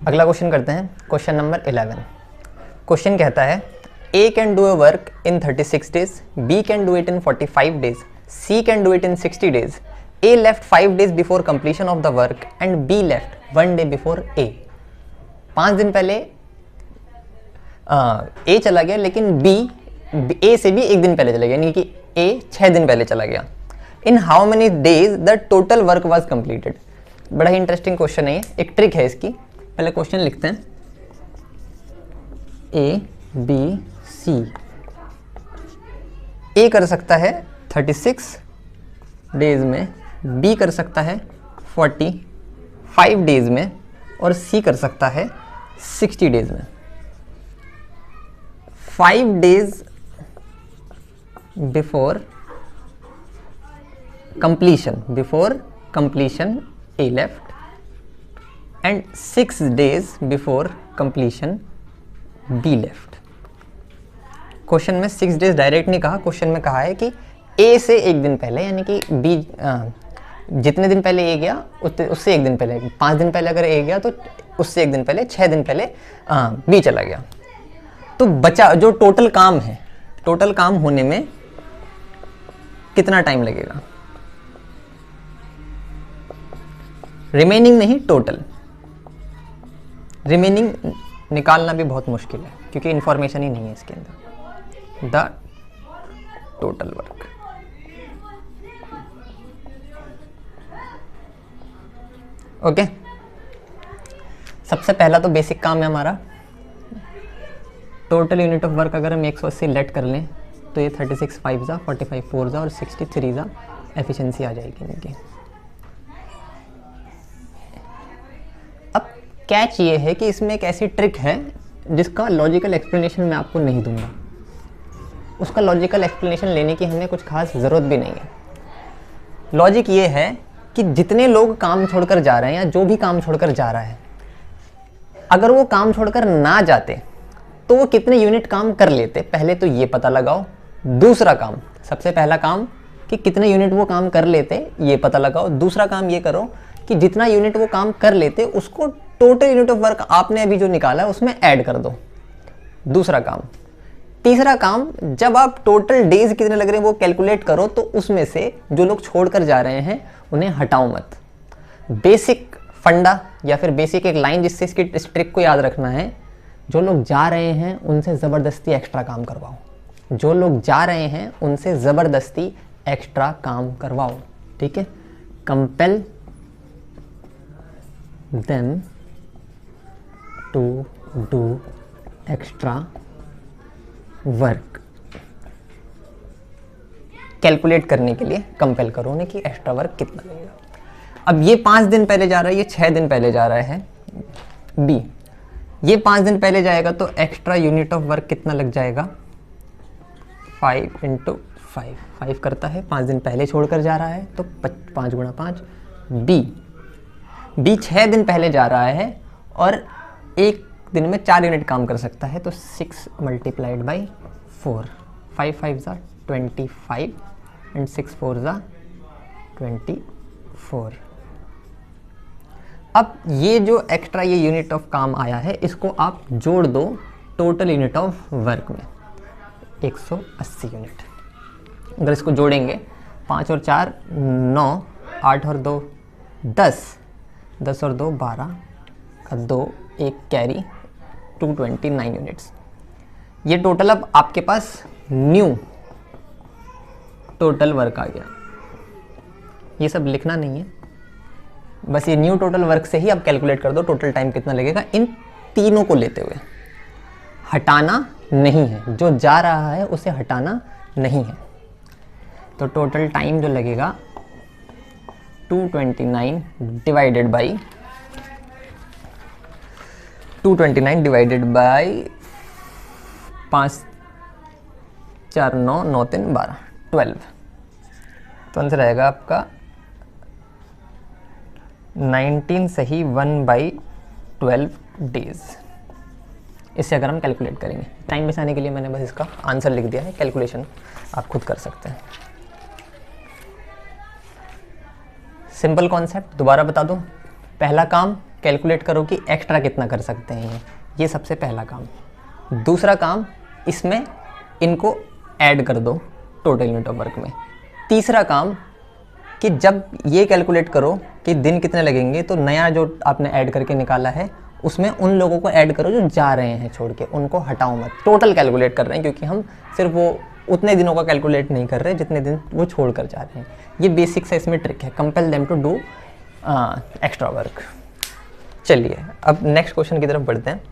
Speaker 1: अगला क्वेश्चन करते हैं, क्वेश्चन नंबर 11। क्वेश्चन कहता है A can do a work in 36 days, B can do it in 45 days, C can do it in 60 days. A left 5 days before completion of the work and B left 1 day before A। 5 दिन पहले A चला गया, लेकिन B A से भी 1 दिन पहले चला गया, यानी कि A 6 दिन पहले चला गया। इन how many days the total work was completed. बड़ा ही इंटरेस्टिंग क्वेश्चन है ये, एक ट्रिक है इसकी। पहले क्वेश्चन लिखते हैं। A B C. ए कर सकता है 36 डेज में, बी कर सकता है 45 डेज में और सी कर सकता है 60 डेज में। 5 days before completion A left and 6 days before completion B left। Question में 6 डेज डायरेक्ट नहीं कहा, क्वेश्चन में कहा है कि A से 1 दिन पहले, यानी कि B जितने दिन पहले A गया उससे 1 दिन पहले, 5 दिन पहले अगर A गया तो उससे 1 दिन पहले, 6 दिन पहले B चला गया। तो बचा जो टोटल काम है, टोटल काम होने में कितना टाइम लगेगा? रिमेनिंग नहीं, टोटल। रिमेनिंग निकालना भी बहुत मुश्किल है क्योंकि इंफॉर्मेशन ही नहीं है इसके अंदर। द टोटल वर्क ओके, सबसे पहला तो बेसिक काम है हमारा, टोटल यूनिट ऑफ वर्क अगर हम 180 लेट कर लें तो ये 36 5 जा, 45 4 जा और 63 जा एफिशिएंसी आ जाएगी इनकी। अब कैच ये है कि इसमें एक ऐसी ट्रिक है जिसका लॉजिकल एक्सप्लेनेशन मैं आपको नहीं दूंगा, उसका लॉजिकल एक्सप्लेनेशन लेने की हमें कुछ खास ज़रूरत भी नहीं है। लॉजिक ये है कि जितने लोग काम छोड़कर जा रहे हैं या जो भी काम छोड़कर जा रहा है, अगर वो काम छोड़कर ना जाते तो वो कितने यूनिट काम कर लेते, पहले तो ये पता लगाओ। दूसरा काम, सबसे पहला काम कि कितने यूनिट वो काम कर लेते ये पता लगाओ। दूसरा काम ये करो कि जितना यूनिट वो काम कर लेते उसको टोटल यूनिट ऑफ वर्क आपने अभी जो निकाला है उसमें ऐड कर दो, दूसरा काम। तीसरा काम, जब आप टोटल डेज कितने लग रहे हैं वो कैलकुलेट करो तो उसमें से जो लोग छोड़कर जा रहे हैं उन्हें हटाओ मत। बेसिक फंडा या फिर बेसिक एक लाइन जिससे इसकी ट्रिक को याद रखना है, जो लोग जा रहे हैं उनसे ज़बरदस्ती एक्स्ट्रा काम करवाओ, जो लोग जा रहे हैं उनसे ज़बरदस्ती एक्स्ट्रा काम करवाओ, ठीक है। Compel them to do extra work, calculate करने के लिए कंपेल करो उन्हें कि एक्स्ट्रा वर्क कितना लगेगा। अब ये 5 दिन पहले जा रहा है, ये 6 दिन पहले जा रहा है बी, ये 5 दिन पहले जाएगा तो एक्स्ट्रा यूनिट ऑफ वर्क कितना लग जाएगा, 5 × 5, 5 करता है, 5 दिन पहले छोड़कर जा रहा है तो 5 × 5। बी 6 दिन पहले जा रहा है और एक दिन में 4 यूनिट काम कर सकता है तो 6 × 4, 5 5 जा 25 एंड 6 4 जा 24। अब ये जो एक्स्ट्रा ये यूनिट ऑफ काम आया है इसको आप जोड़ दो टोटल यूनिट ऑफ वर्क में, 180 यूनिट। अगर इसको जोड़ेंगे 5 और 4 9, 8 और 2 10, 10 और 2 12, 2 1 कैरी 229 यूनिट्स। ये टोटल अब आपके पास न्यू टोटल वर्क आ गया। ये सब लिखना नहीं है, बस ये न्यू टोटल वर्क से ही आप कैलकुलेट कर दो टोटल टाइम कितना लगेगा। इन तीनों को लेते हुए हटाना नहीं है, जो जा रहा है उसे हटाना नहीं है। तो टोटल टाइम जो लगेगा 229 डिवाइडेड बाई 5 4 9 9 3 12 12। तो आंसर आएगा आपका 19 सही 1/12 डेज। इससे अगर हम कैलकुलेट करेंगे, टाइम बचाने के लिए मैंने बस इसका आंसर लिख दिया है, कैलकुलेशन आप खुद कर सकते हैं। सिंपल कॉन्सेप्ट दोबारा बता दूं, पहला काम कैलकुलेट करो कि एक्स्ट्रा कितना कर सकते हैं ये सबसे पहला काम। दूसरा काम, इसमें इनको ऐड कर दो टोटल यूनिट ऑफ वर्क में। तीसरा काम कि जब ये कैलकुलेट करो कि दिन कितने लगेंगे तो नया जो आपने ऐड करके निकाला है उसमें उन लोगों को ऐड करो जो जा रहे हैं छोड़ के, उनको हटाओ मत। टोटल कैलकुलेट कर रहे हैं क्योंकि हम सिर्फ वो उतने दिनों का कैलकुलेट नहीं कर रहे जितने दिन वो छोड़ कर जा रहे हैं। ये बेसिक सा इसमें ट्रिक है, compel them to do extra work. चलिए अब नेक्स्ट क्वेश्चन की तरफ बढ़ते हैं।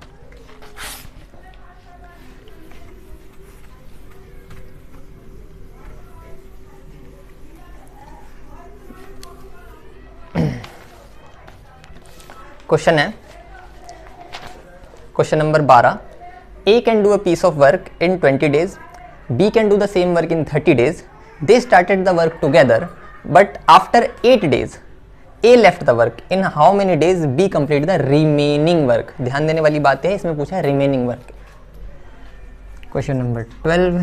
Speaker 1: क्वेश्चन है question number 12। A can do a piece of work in 20 days. B can do the same work in 30 days. They started the work together, but after 8 days, A left the work. In how many days B complete the remaining work? ध्यान देने वाली बात है, इसमें पूछा है remaining work। Question number 12,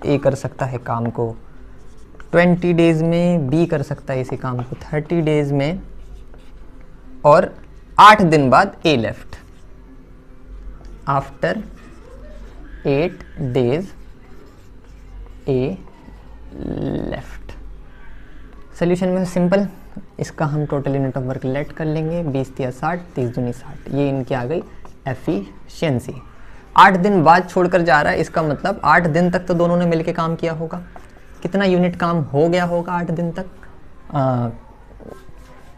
Speaker 1: A कर सकता है काम को 20 डेज में, B कर सकता है इसी काम को 30 डेज में, और 8 दिन बाद A left. After 8 days A left. Solution में सिंपल, इसका हम total unit of work let कर लेंगे, 20 या 60, 30 दूनी 60, ये इनकी आ गई एफिशिएंसी। 8 दिन बाद छोड़कर जा रहा है, इसका मतलब 8 दिन तक तो दोनों ने मिलकर काम किया होगा। कितना यूनिट काम हो गया होगा 8 दिन तक?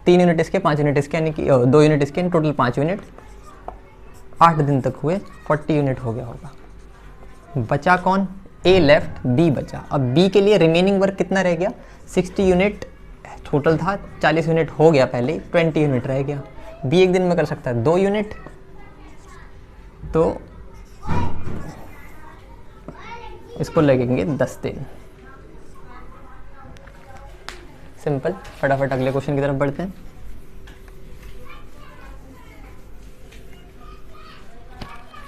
Speaker 1: 3 यूनिट इसके, 5 यूनिट इसके, यानी कि 2 यूनिट इसके, टोटल 5 यूनिट, 8 दिन तक हुए, 40 यूनिट हो गया होगा। बचा कौन? ए लेफ्ट, बी बचा। अब बी के लिए रिमेनिंग वर्क कितना रह गया? 60 यूनिट टोटल था, 40 यूनिट हो गया पहले, 20 यूनिट रह गया। बी एक दिन में कर सकता है 2 यूनिट, तो इसको लगेंगे 10 दिन। सिंपल। फटाफट अगले क्वेश्चन की तरफ बढ़ते हैं।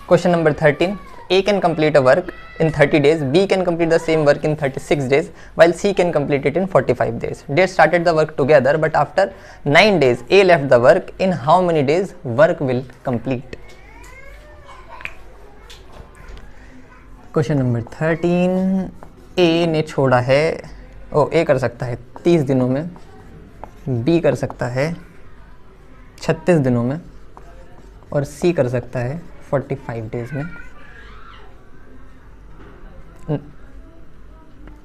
Speaker 1: Question number 13, A can complete a work in 30 days, B can complete the same work in 36 days, while C can complete it in 45 days. They started the work together, but after 9 days, A left the work. In how many days work will complete? Question number 13, A ने छोड़ा है, A कर सकता है 30 दिनों में, B कर सकता है 36 दिनों में, और C कर सकता है 45 डेज में।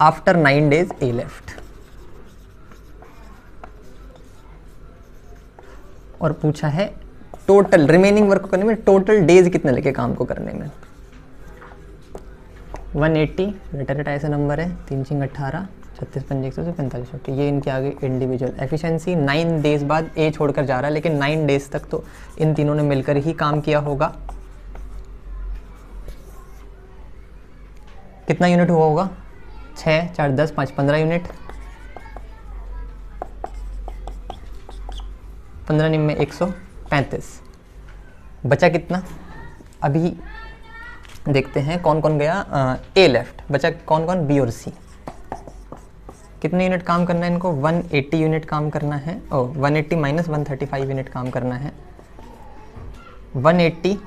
Speaker 1: After 9 days A left. और पूछा है टोटल रिमेनिंग वर्क को करने में टोटल डेज कितने लगे काम को करने में। 180 रेटा ऐसा नंबर है, 3 6 18, 36 5 100 से 45 50, ये इनके आगे इंडिविजुअल एफिशिएंसी। 9 डेज बाद ए छोड़कर जा रहा है, लेकिन 9 डेज तक तो इन तीनों ने मिलकर ही काम किया होगा। कितना यूनिट हुआ होगा? 6 4 10 5 15 यूनिट, 15 निम्न में 135। बचा कितना? अभी देखते हैं कौन कौन गया। ए लेफ्ट बचा, कौन कौन? बी और सी। कितने यूनिट काम करना है इनको? 180 यूनिट काम करना है। 180 माइनस 135 यूनिट काम करना है। 180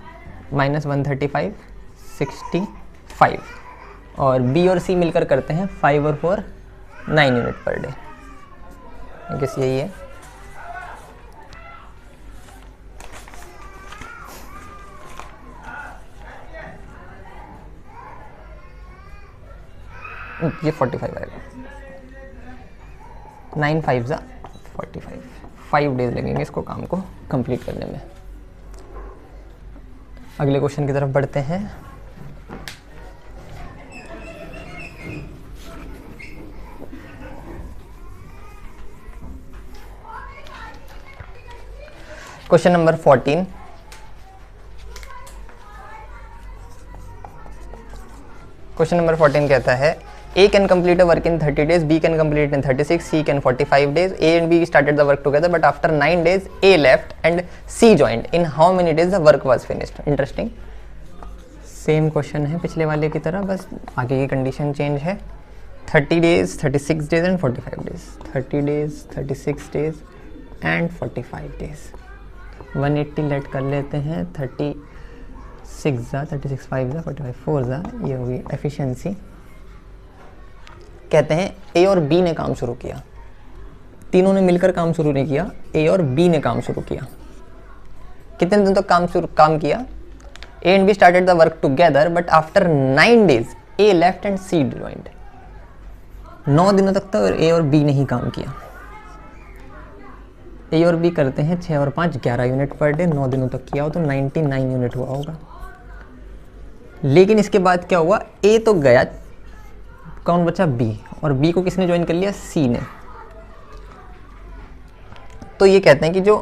Speaker 1: माइनस 135 65, और बी और सी मिलकर करते हैं 5 और 4 9 यूनिट पर डे। किस यही है। ये 45 आएगा। 9 5 45, 5 डेज लगेंगे इसको काम को कंप्लीट करने में। अगले क्वेश्चन की तरफ बढ़ते हैं। क्वेश्चन नंबर 14, क्वेश्चन नंबर 14 कहता है A can complete a work in 30 days, B can complete it in 36, C can 45 days. A and B started the work together, but after 9 days A left and C joined. In how many days the work was finished? Interesting. Same question है पिछले वाले की तरह, बस आगे की condition change है। 30 days, 36 days and 45 days. 30 days, 36 days and 45 days. 180 late कर लेते हैं। 36 36 5 45 4 ये होगी एफिशिएंसी। कहते हैं ए और बी ने काम शुरू किया, तीनों ने मिलकर काम शुरू नहीं किया, ए और बी ने काम शुरू किया। कितने दिन तक काम किया? A and B started the work together, but after 9 days A left and C joined. 9 दिनों तक तो ए और बी ने ही काम किया। ए और बी करते हैं 6 और 5 11 यूनिट पर डे। 9 दिनों तक किया हो तो 99 यूनिट हुआ होगा। लेकिन इसके बाद क्या हुआ? ए तो गया, कौन बचा? बी, और बी को किसने ज्वाइन कर लिया? सी ने। तो ये कहते हैं कि जो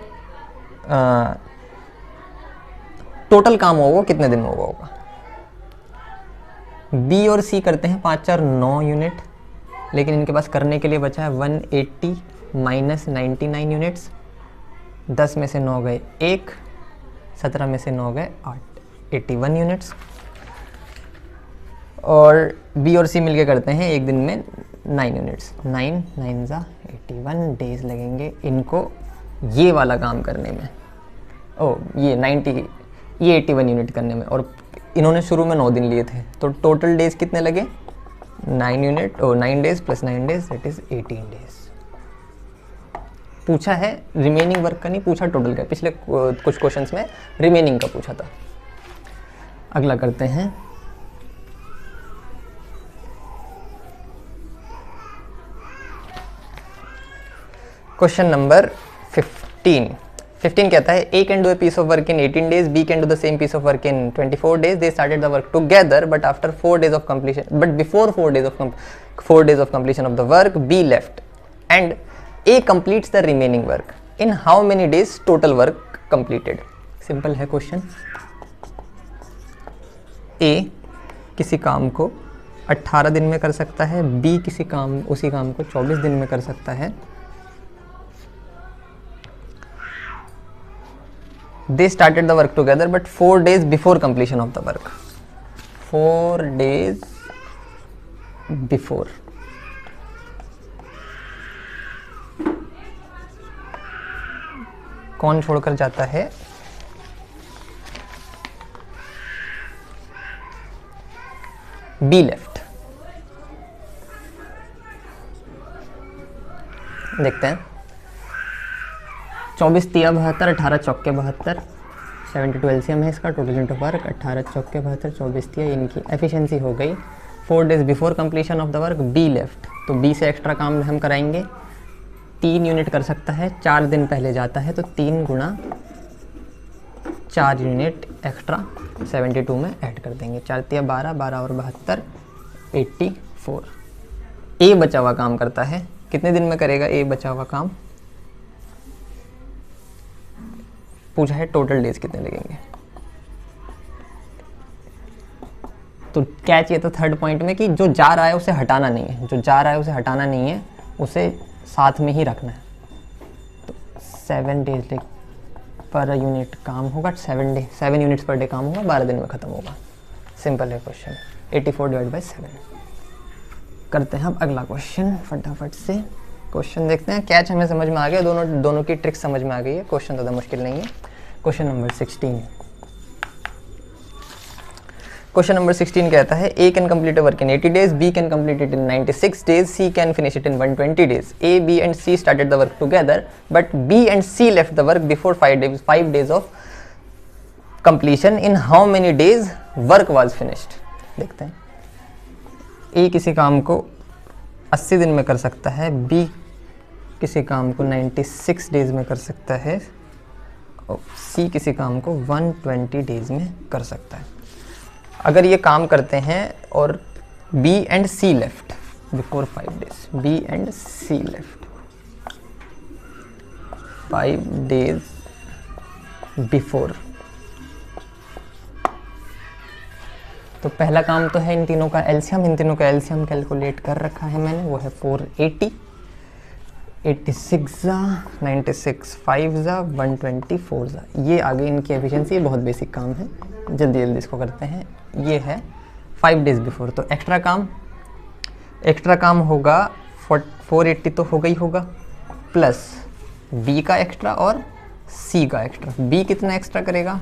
Speaker 1: टोटल काम होगा वो कितने दिन में हुआ होगा। बी और सी करते हैं 5 4 9 यूनिट, लेकिन इनके पास करने के लिए बचा है 180 माइनस 99 यूनिट्स। 10 में से 9 गए 1, 17 में से 9 गए 8, 81 यूनिट्स। और बी और सी मिलके करते हैं एक दिन में 9 यूनिट्स। 9 9 81 डेज लगेंगे इनको ये वाला काम करने में। ये 81 यूनिट करने में, और इन्होंने शुरू में 9 दिन लिए थे, तो टोटल डेज कितने लगे? 9 days plus 9 days, that is 18 days. पूछा है रिमेनिंग वर्क का, नहीं पूछा टोटल का। पिछले कुछ क्वेश्चंस में रिमेनिंग का पूछा था। अगला करते हैं। क्वेश्चन नंबर 15 कहता है A can do a piece of work in 18 days, B can do the same piece of work in 24 days. They started the work together, but after 4 days of completion, but before 4 days of completion of the work, B left, and A completes the remaining work. In how many days total work completed? Simple है question. A किसी काम को 18 दिन में कर सकता है, B उसी काम को 24 दिन में कर सकता है. They started the work together, but 4 days before completion of the work. 4 days before. कौन छोड़कर जाता है? B left. देखते हैं. 24 तिया 72, 18 चौके 72, 72 एलसीएम है इसका. टोटल यूनिट ऑफ वर्क 18 चौके 72, 24 तिया, इनकी एफिशिएंसी हो गई. 4 days before completion of the work. Be left, तो बी से एक्स्ट्रा काम हम कराएंगे. 3 यूनिट कर सकता है, 4 दिन पहले जाता है, तो 3 गुणा 4 यूनिट एक्स्ट्रा 72 में ऐड कर देंगे. 4 तिया 12, 12 और 72, 84. ए बचा हुआ काम करता है. कितने दिन में करेगा ए बचा हुआ काम? पूछा है टोटल डेज कितने लगेंगे. तो कैच ये तो थर्ड पॉइंट में कि जो जा रहा है उसे हटाना नहीं है, उसे साथ में ही रखना है. तो 7 डेज पर यूनिट काम होगा. 7 यूनिट्स पर डे काम होगा, 12 दिन में ख़त्म होगा. सिंपल है क्वेश्चन. 84 divide by 7. करते हैं अब अगला क्वेश्चन फटाफट से. क्वेश्चन देखते हैं. कैच हमें समझ में आ गया, दोनों की ट्रिक समझ में आ गई है. क्वेश्चन ज़्यादा मुश्किल नहीं है. Question number 16. क्वेश्चन नंबर 16 कहता है A can complete a work in 80 days, B can complete it in 96 days, C can finish it in 120 days. A, B and C started the work together, but B and C left the work before 5 days of completion. In how many days work was finished? देखते हैं. A किसी काम को 80 दिन में कर सकता है, B किसी काम को 96 डेज में कर सकता है, और C किसी काम को 120 डेज में कर सकता है. अगर ये काम करते हैं और B and C left before 5 days, B and C left 5 days before, तो पहला काम तो है इन तीनों का एलसीएम कैलकुलेट कर रखा है मैंने. वो है 480, 86 जा 96, 5 जा 124 जा. ये आगे इनकी एफिशिएंसी. बहुत बेसिक काम है, जल्दी इसको करते हैं. ये है 5 डेज बिफोर, तो एक्स्ट्रा काम होगा 480 तो होगा ही होगा, प्लस B का एक्स्ट्रा और C का एक्स्ट्रा. B कितना एक्स्ट्रा करेगा?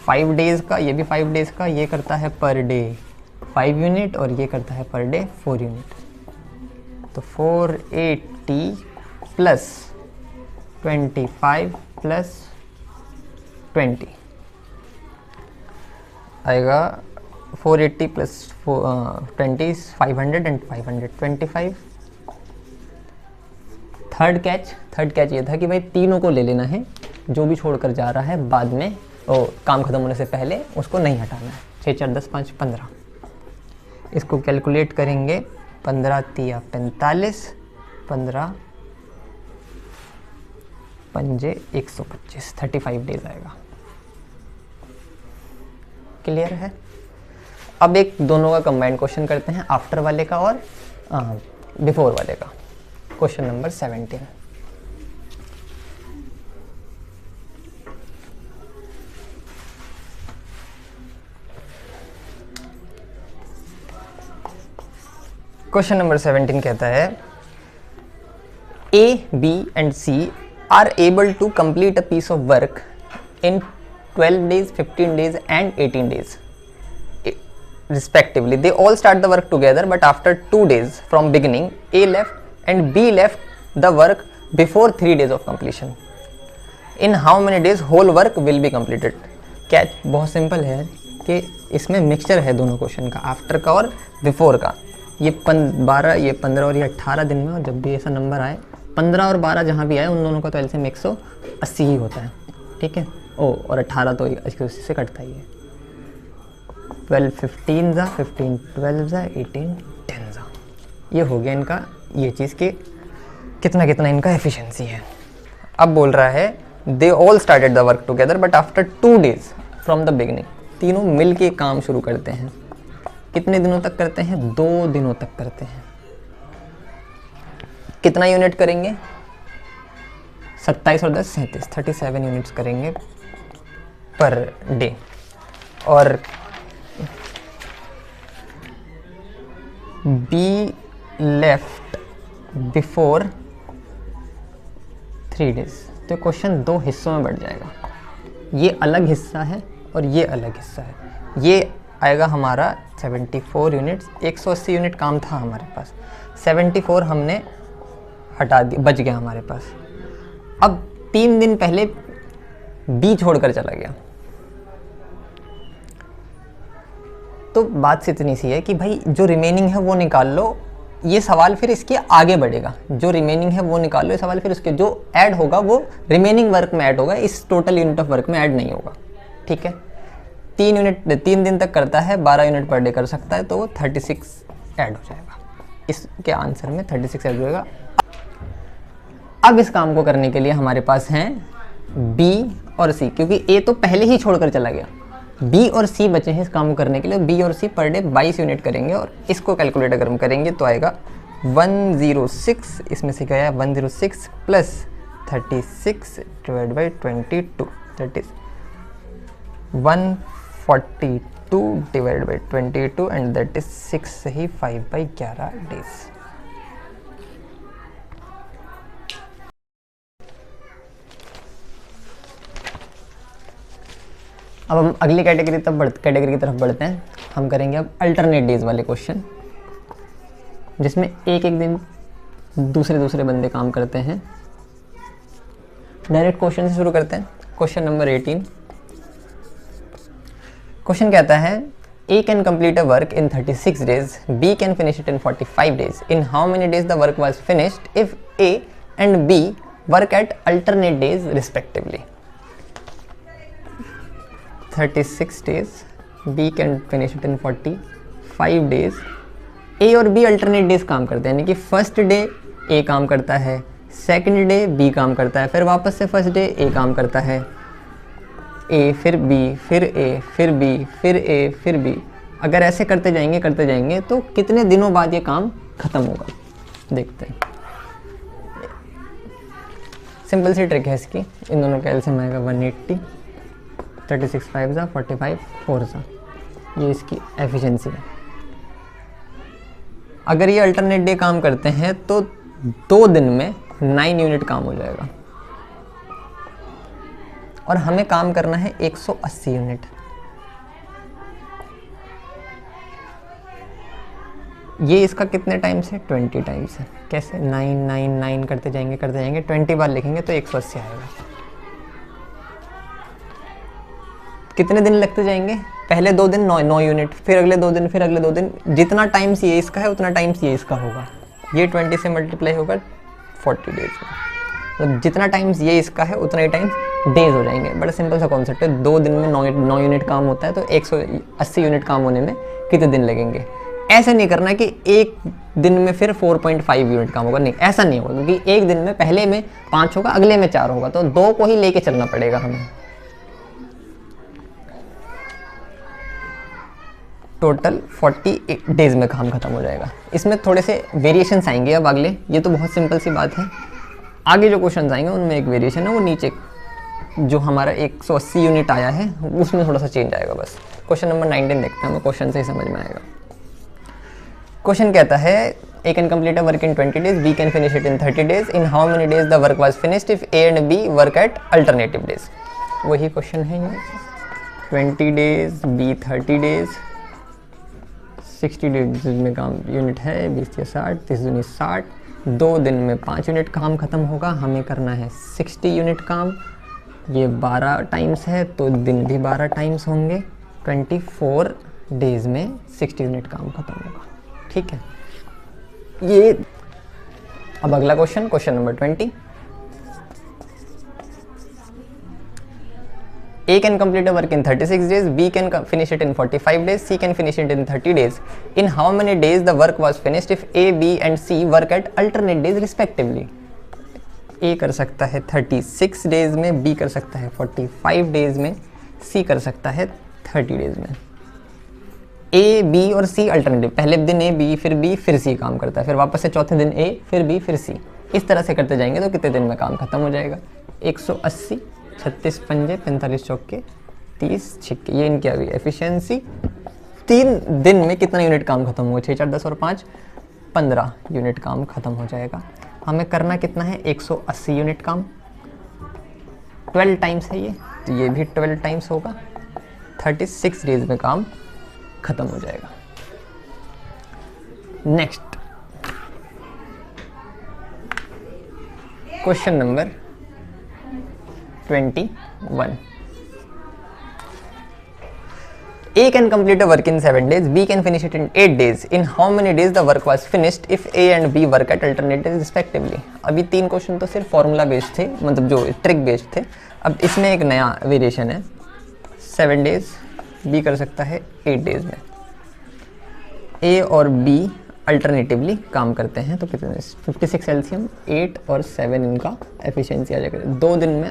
Speaker 1: 5 डेज़ का, ये भी 5 डेज़ का. ये करता है पर डे 5 यूनिट और ये करता है पर डे 4 यूनिट. तो 480 प्लस 25 प्लस 20 आएगा. 480 प्लस 20 500 एंड 525. थर्ड कैच ये था कि भाई तीनों को ले लेना है, जो भी छोड़कर जा रहा है बाद में काम खत्म होने से पहले उसको नहीं हटाना है. 6 4 10 5 15. इसको कैलकुलेट करेंगे. 15 तिया 45, 15 पंजे 125, 35 डेज आएगा. क्लियर है. अब एक दोनों का कंबाइंड क्वेश्चन करते हैं, आफ्टर वाले का और बिफोर वाले का. Question number 17. क्वेश्चन नंबर 17 कहता है A, B and C are able to complete a piece of work in 12 days, 15 days and 18 days respectively. They all start the work together, but after 2 days from beginning, A left and B left the work before 3 days of completion. In how many days whole work will be completed? Catch बहुत simple है कि इसमें mixture है दोनों question का, after का और before का. ये 12, ये 15 और ये 18 दिन में, और जब भी ऐसा नंबर आए 15 और 12 जहाँ भी आए उन दोनों का तो एलसीएम 180 ही होता है, ठीक है। ओ और 18 तो उसी से कटता ही है। 12 15 जा, 15 12 जा, 18 10 जा। ये हो गया इनका ये चीज़ के कितना कितना इनका एफिशिएंसी है। अब बोल रहा है they all started the work together but after 2 days from the beginning. तीनों मिल के काम शुरू करते हैं। कितने दिनों तक करते हैं? 2 दिनों तक करते हैं। कितना यूनिट करेंगे? 27 और 10 37, 37 यूनिट्स करेंगे पर डे। और बी लेफ्ट बिफोर 3 days। तो क्वेश्चन 2 हिस्सों में बढ़ जाएगा। ये अलग हिस्सा है और ये अलग हिस्सा है। ये आएगा हमारा 74 यूनिट्स, 180 यूनिट काम था हमारे पास, 74 हमने हटा दिया, बच गया हमारे पास। अब 3 दिन पहले बी छोड़कर चला गया। तो बात से इतनी सी है कि भाई जो रिमेनिंग है वो निकाल लो। ये सवाल फिर इसके आगे बढ़ेगा, जो रिमेनिंग है वो निकाल लो। ये सवाल फिर उसके जो ऐड होगा वो रिमेनिंग वर्क में ऐड होगा, इस टोटल यूनिट ऑफ वर्क में ऐड नहीं होगा, ठीक है। 3 दिन तक करता है, 12 यूनिट पर डे कर सकता है, तो वो 36 ऐड हो जाएगा। इसके आंसर में 36 ऐड हो जाएगा। अब इस काम को करने के लिए हमारे पास हैं बी और सी, क्योंकि ए तो पहले ही छोड़कर चला गया। बी और सी बचे हैं इस काम को करने के लिए। बी और सी पर डे 22 यूनिट करेंगे और इसको कैलकुलेट अगर हम करेंगे तो आएगा 106, इसमें से क्या है 106 plus 36 divide by 22, that is 142 divide by 22 and that is 6 से ही 5/11 डेज। अब हम अगली कैटेगरी की तरफ बढ़ते हैं। हम करेंगे अब अल्टरनेट डेज वाले क्वेश्चन, जिसमें एक एक दिन दूसरे बंदे काम करते हैं। डायरेक्ट क्वेश्चन से शुरू करते हैं। Question number 18। क्वेश्चन कहता है A can complete a work in 36 days, B can finish it in 45 days. In how many days the work was finished if A and B work at alternate days respectively? 36 days, B can finish it in 45 days. A और B alternate days काम करते हैं, यानी कि first day A काम करता है, second day B काम करता है, फिर वापस से फर्स्ट डे A काम करता है, A फिर B फिर A फिर B फिर A फिर B। अगर ऐसे करते जाएंगे तो कितने दिनों बाद ये काम खत्म होगा, देखते हैं। सिंपल सी ट्रिक है इसकी। इन दोनों का एलसीएम आएगा 180, 36 5 जा 45 4 जा। ये इसकी एफिशिएंसी है। अगर ये अल्टरनेट डे काम करते हैं तो 2 दिन में 9 यूनिट काम हो जाएगा और हमें काम करना है 180 यूनिट। ये इसका कितने टाइम्स है? 20 टाइम्स है। कैसे? 9 9 9 करते जाएंगे 20 बार लिखेंगे तो 180 आएगा। कितने दिन लगते जाएंगे? पहले 2 दिन 9 यूनिट, फिर अगले 2 दिन, फिर अगले 2 दिन। जितना टाइम्स ये इसका है उतना टाइम्स ये इसका होगा। ये 20 से मल्टीप्लाई होगा 40 डेज में। तो जितना टाइम्स ये इसका है उतना ही टाइम्स डेज हो जाएंगे। बड़ा सिंपल सा कॉन्सेप्ट है। 2 दिन में 9 यूनिट काम होता है तो 180 यूनिट काम होने में कितने दिन लगेंगे। ऐसे नहीं करना कि एक दिन में फिर 4.5 यूनिट काम होगा, नहीं, ऐसा नहीं होगा, क्योंकि एक दिन में पहले में 5 होगा, अगले में 4 होगा, तो 2 को ही लेके चलना पड़ेगा हमें। टोटल 40 डेज में काम खत्म हो जाएगा। इसमें थोड़े से वेरिएशंस आएंगे अब अगले। ये तो बहुत सिंपल सी बात है। आगे जो क्वेश्चन आएंगे उनमें एक वेरिएशन है, वो नीचे जो हमारा 180 यूनिट आया है उसमें थोड़ा सा चेंज आएगा बस। क्वेश्चन नंबर 19 देखते हैं, हमें क्वेश्चन से ही समझ में आएगा। क्वेश्चन कहता है A can complete a work in 20 days, B can finish it in 30 days. In how many days the work was finished if A and B work at alternative days? वही question है ये। 20 days, B 30 days, 60 days में काम unit है, 20 या 60, 30 दूनी 60। 2 दिन में 5 यूनिट काम खत्म होगा। हमें करना है 60 यूनिट काम। ये 12 टाइम्स है तो दिन भी 12 टाइम्स होंगे। 24 डेज में 60 यूनिट काम खत्म होगा, ठीक है। ये अब अगला question, question number 20। A can complete a work in 36 days, B can finish it in 45 days, C can finish it in 30 days. In how many days the work was finished if A, B and C work at alternate days respectively? A कर सकता है 36 days में, B कर सकता है 45 days में, C कर सकता है 30 डेज में। A, B और C अल्टरनेटिव, पहले दिन A, B, फिर B, फिर C काम करता है, फिर वापस से चौथे दिन A, फिर B, फिर C, इस तरह से करते जाएंगे तो कितने दिन में काम खत्म हो जाएगा? 180, 36 पंजे, 45 चौके, 30 छिक्के, ये इनकी अभी एफिशिएंसी। 3 दिन में कितना यूनिट काम खत्म होगा? 6, 4, 10 और 5, 15 यूनिट काम खत्म हो जाएगा। हमें करना कितना है? 180 यूनिट काम, 12 टाइम्स है ये, तो ये भी 12 टाइम्स होगा, 36 डेज में काम खत्म हो जाएगा। Next question number 21। A can complete a work in 7 days, B can finish it in 8 days. In how many days the work was finished if A and B work at alternate days respectively? अभी 3 question तो सिर्फ formula based थे, मतलब जो trick based थे। अब इसमें एक नया वेरिएशन है, 7 डेज, B कर सकता है 8 डेज में। A और B अल्टरनेटिवली काम करते हैं, तो कितने? 56 एलसीएम, 8 और 7 इनका एफिशिएंसी आ जाएगा। 2 दिन में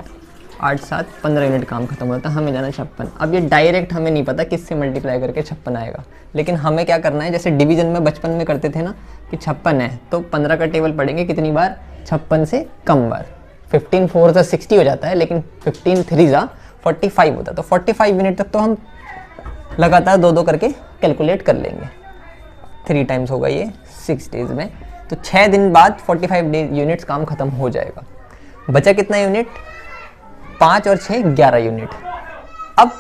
Speaker 1: 8, 7, 15 यूनिट काम खत्म होता है। हमें जाना 56। अब ये डायरेक्ट हमें नहीं पता किससे मल्टीप्लाई करके 56 आएगा, लेकिन हमें क्या करना है, जैसे डिवीजन में बचपन में करते थे ना कि 56 है तो 15 का टेबल पढ़ेंगे कितनी बार? 56 से कम बार। 15 4 सा 60 हो जाता है, लेकिन 15 3 सा 45 होता है, तो 45 यूनिट तक तो हम लगातार 2-2 करके कैलकुलेट कर लेंगे। 3 टाइम्स होगा ये 6 डेज में, तो 6 दिन बाद 45 यूनिट्स काम खत्म हो जाएगा। बचा कितना यूनिट? 5 और 6 11 यूनिट। अब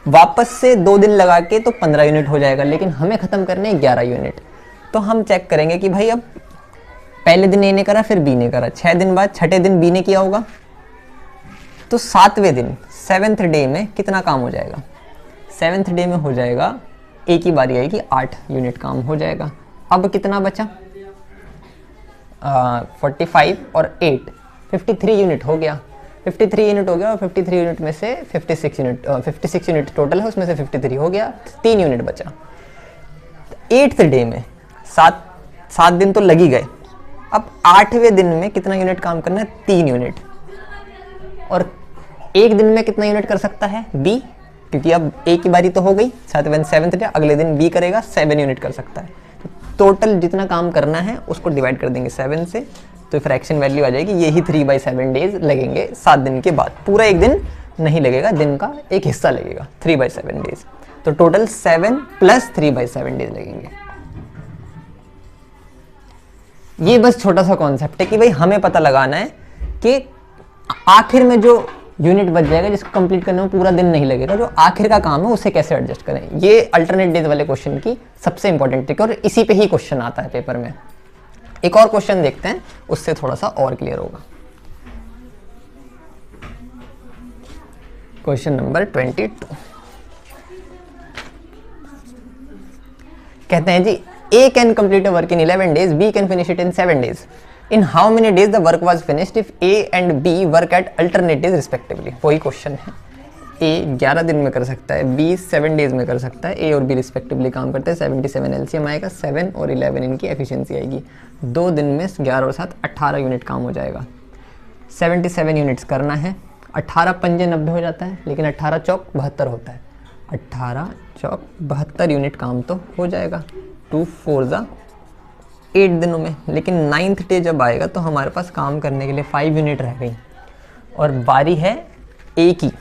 Speaker 1: वापस से 2 दिन लगा के तो 15 यूनिट हो जाएगा, लेकिन हमें खत्म करने 11 यूनिट। तो हम चेक करेंगे कि भाई अब पहले दिन ए ने करा, फिर बी ने करा, 6 दिन बाद छठे दिन बी ने किया होगा, तो 7वें दिन 7th डे में कितना काम हो जाएगा? 7th डे में हो जाएगा, ए की बारी आएगी, 8 यूनिट काम हो जाएगा। अब कितना बचा? 45 और 8, 53 यूनिट हो गया। 53 यूनिट हो गया, और 53 यूनिट में से 56 यूनिट टोटल है, उसमें से 53 हो गया, 3 यूनिट बचा। 8th डे में 7 दिन तो लग ही गए। अब 8वें दिन में कितना यूनिट काम करना है? 3 यूनिट। और एक दिन में कितना यूनिट कर सकता है? बी, क्योंकि अब ए की बारी तो हो गई, 7th डे, अगले दिन बी करेगा, 7 यूनिट कर सकता है। तो टोटल जितना काम करना है उसको डिवाइड कर देंगे 7 से, तो फ्रैक्शन वैल्यू आ जाएगी, यही 3/7 डेज लगेंगे 7 दिन के बाद। पूरा एक दिन नहीं लगेगा, दिन का एक हिस्सा लगेगा, 3/7 डेज। तो टोटल 7 + 3/7 डेज लगेंगे। ये बस छोटा सा कॉन्सेप्ट है कि भाई हमें पता लगाना है कि आखिर में जो यूनिट बच जाएगा, जिसको कंप्लीट करने में पूरा दिन नहीं लगेगा, जो आखिर का काम है उसे कैसे एडजस्ट करें। ये अल्टरनेट डेज वाले क्वेश्चन की सबसे इंपॉर्टेंट ट्रिक है, और इसी पे ही क्वेश्चन आता है पेपर में। एक और क्वेश्चन देखते हैं, उससे थोड़ा सा और क्लियर होगा। क्वेश्चन नंबर 22 कहते हैं जी, A can complete a work in 11 days, B can finish it in 7 days. In how many days the work was finished if A and B work at alternate days respectively? वही question है। A 11 दिन में कर सकता है, B 7 days में कर सकता है। A और B रिस्पेक्टिवली काम करते हैं, 77 एलसीएम आएगा, 7 और 11 इनकी एफिशिएंसी आएगी। 2 दिन में 11 और 7 18 यूनिट काम हो जाएगा। 77 यूनिट्स करना है, 18 पंजे 90 हो जाता है, लेकिन 18 चौक 72 होता है। 18 चौक 72 यूनिट काम तो हो जाएगा, 2 4 ज़ा 8 दिनों में। लेकिन 9th डे जब आएगा तो हमारे पास काम करने के लिए 5 यूनिट रह गई, और बारी है ए की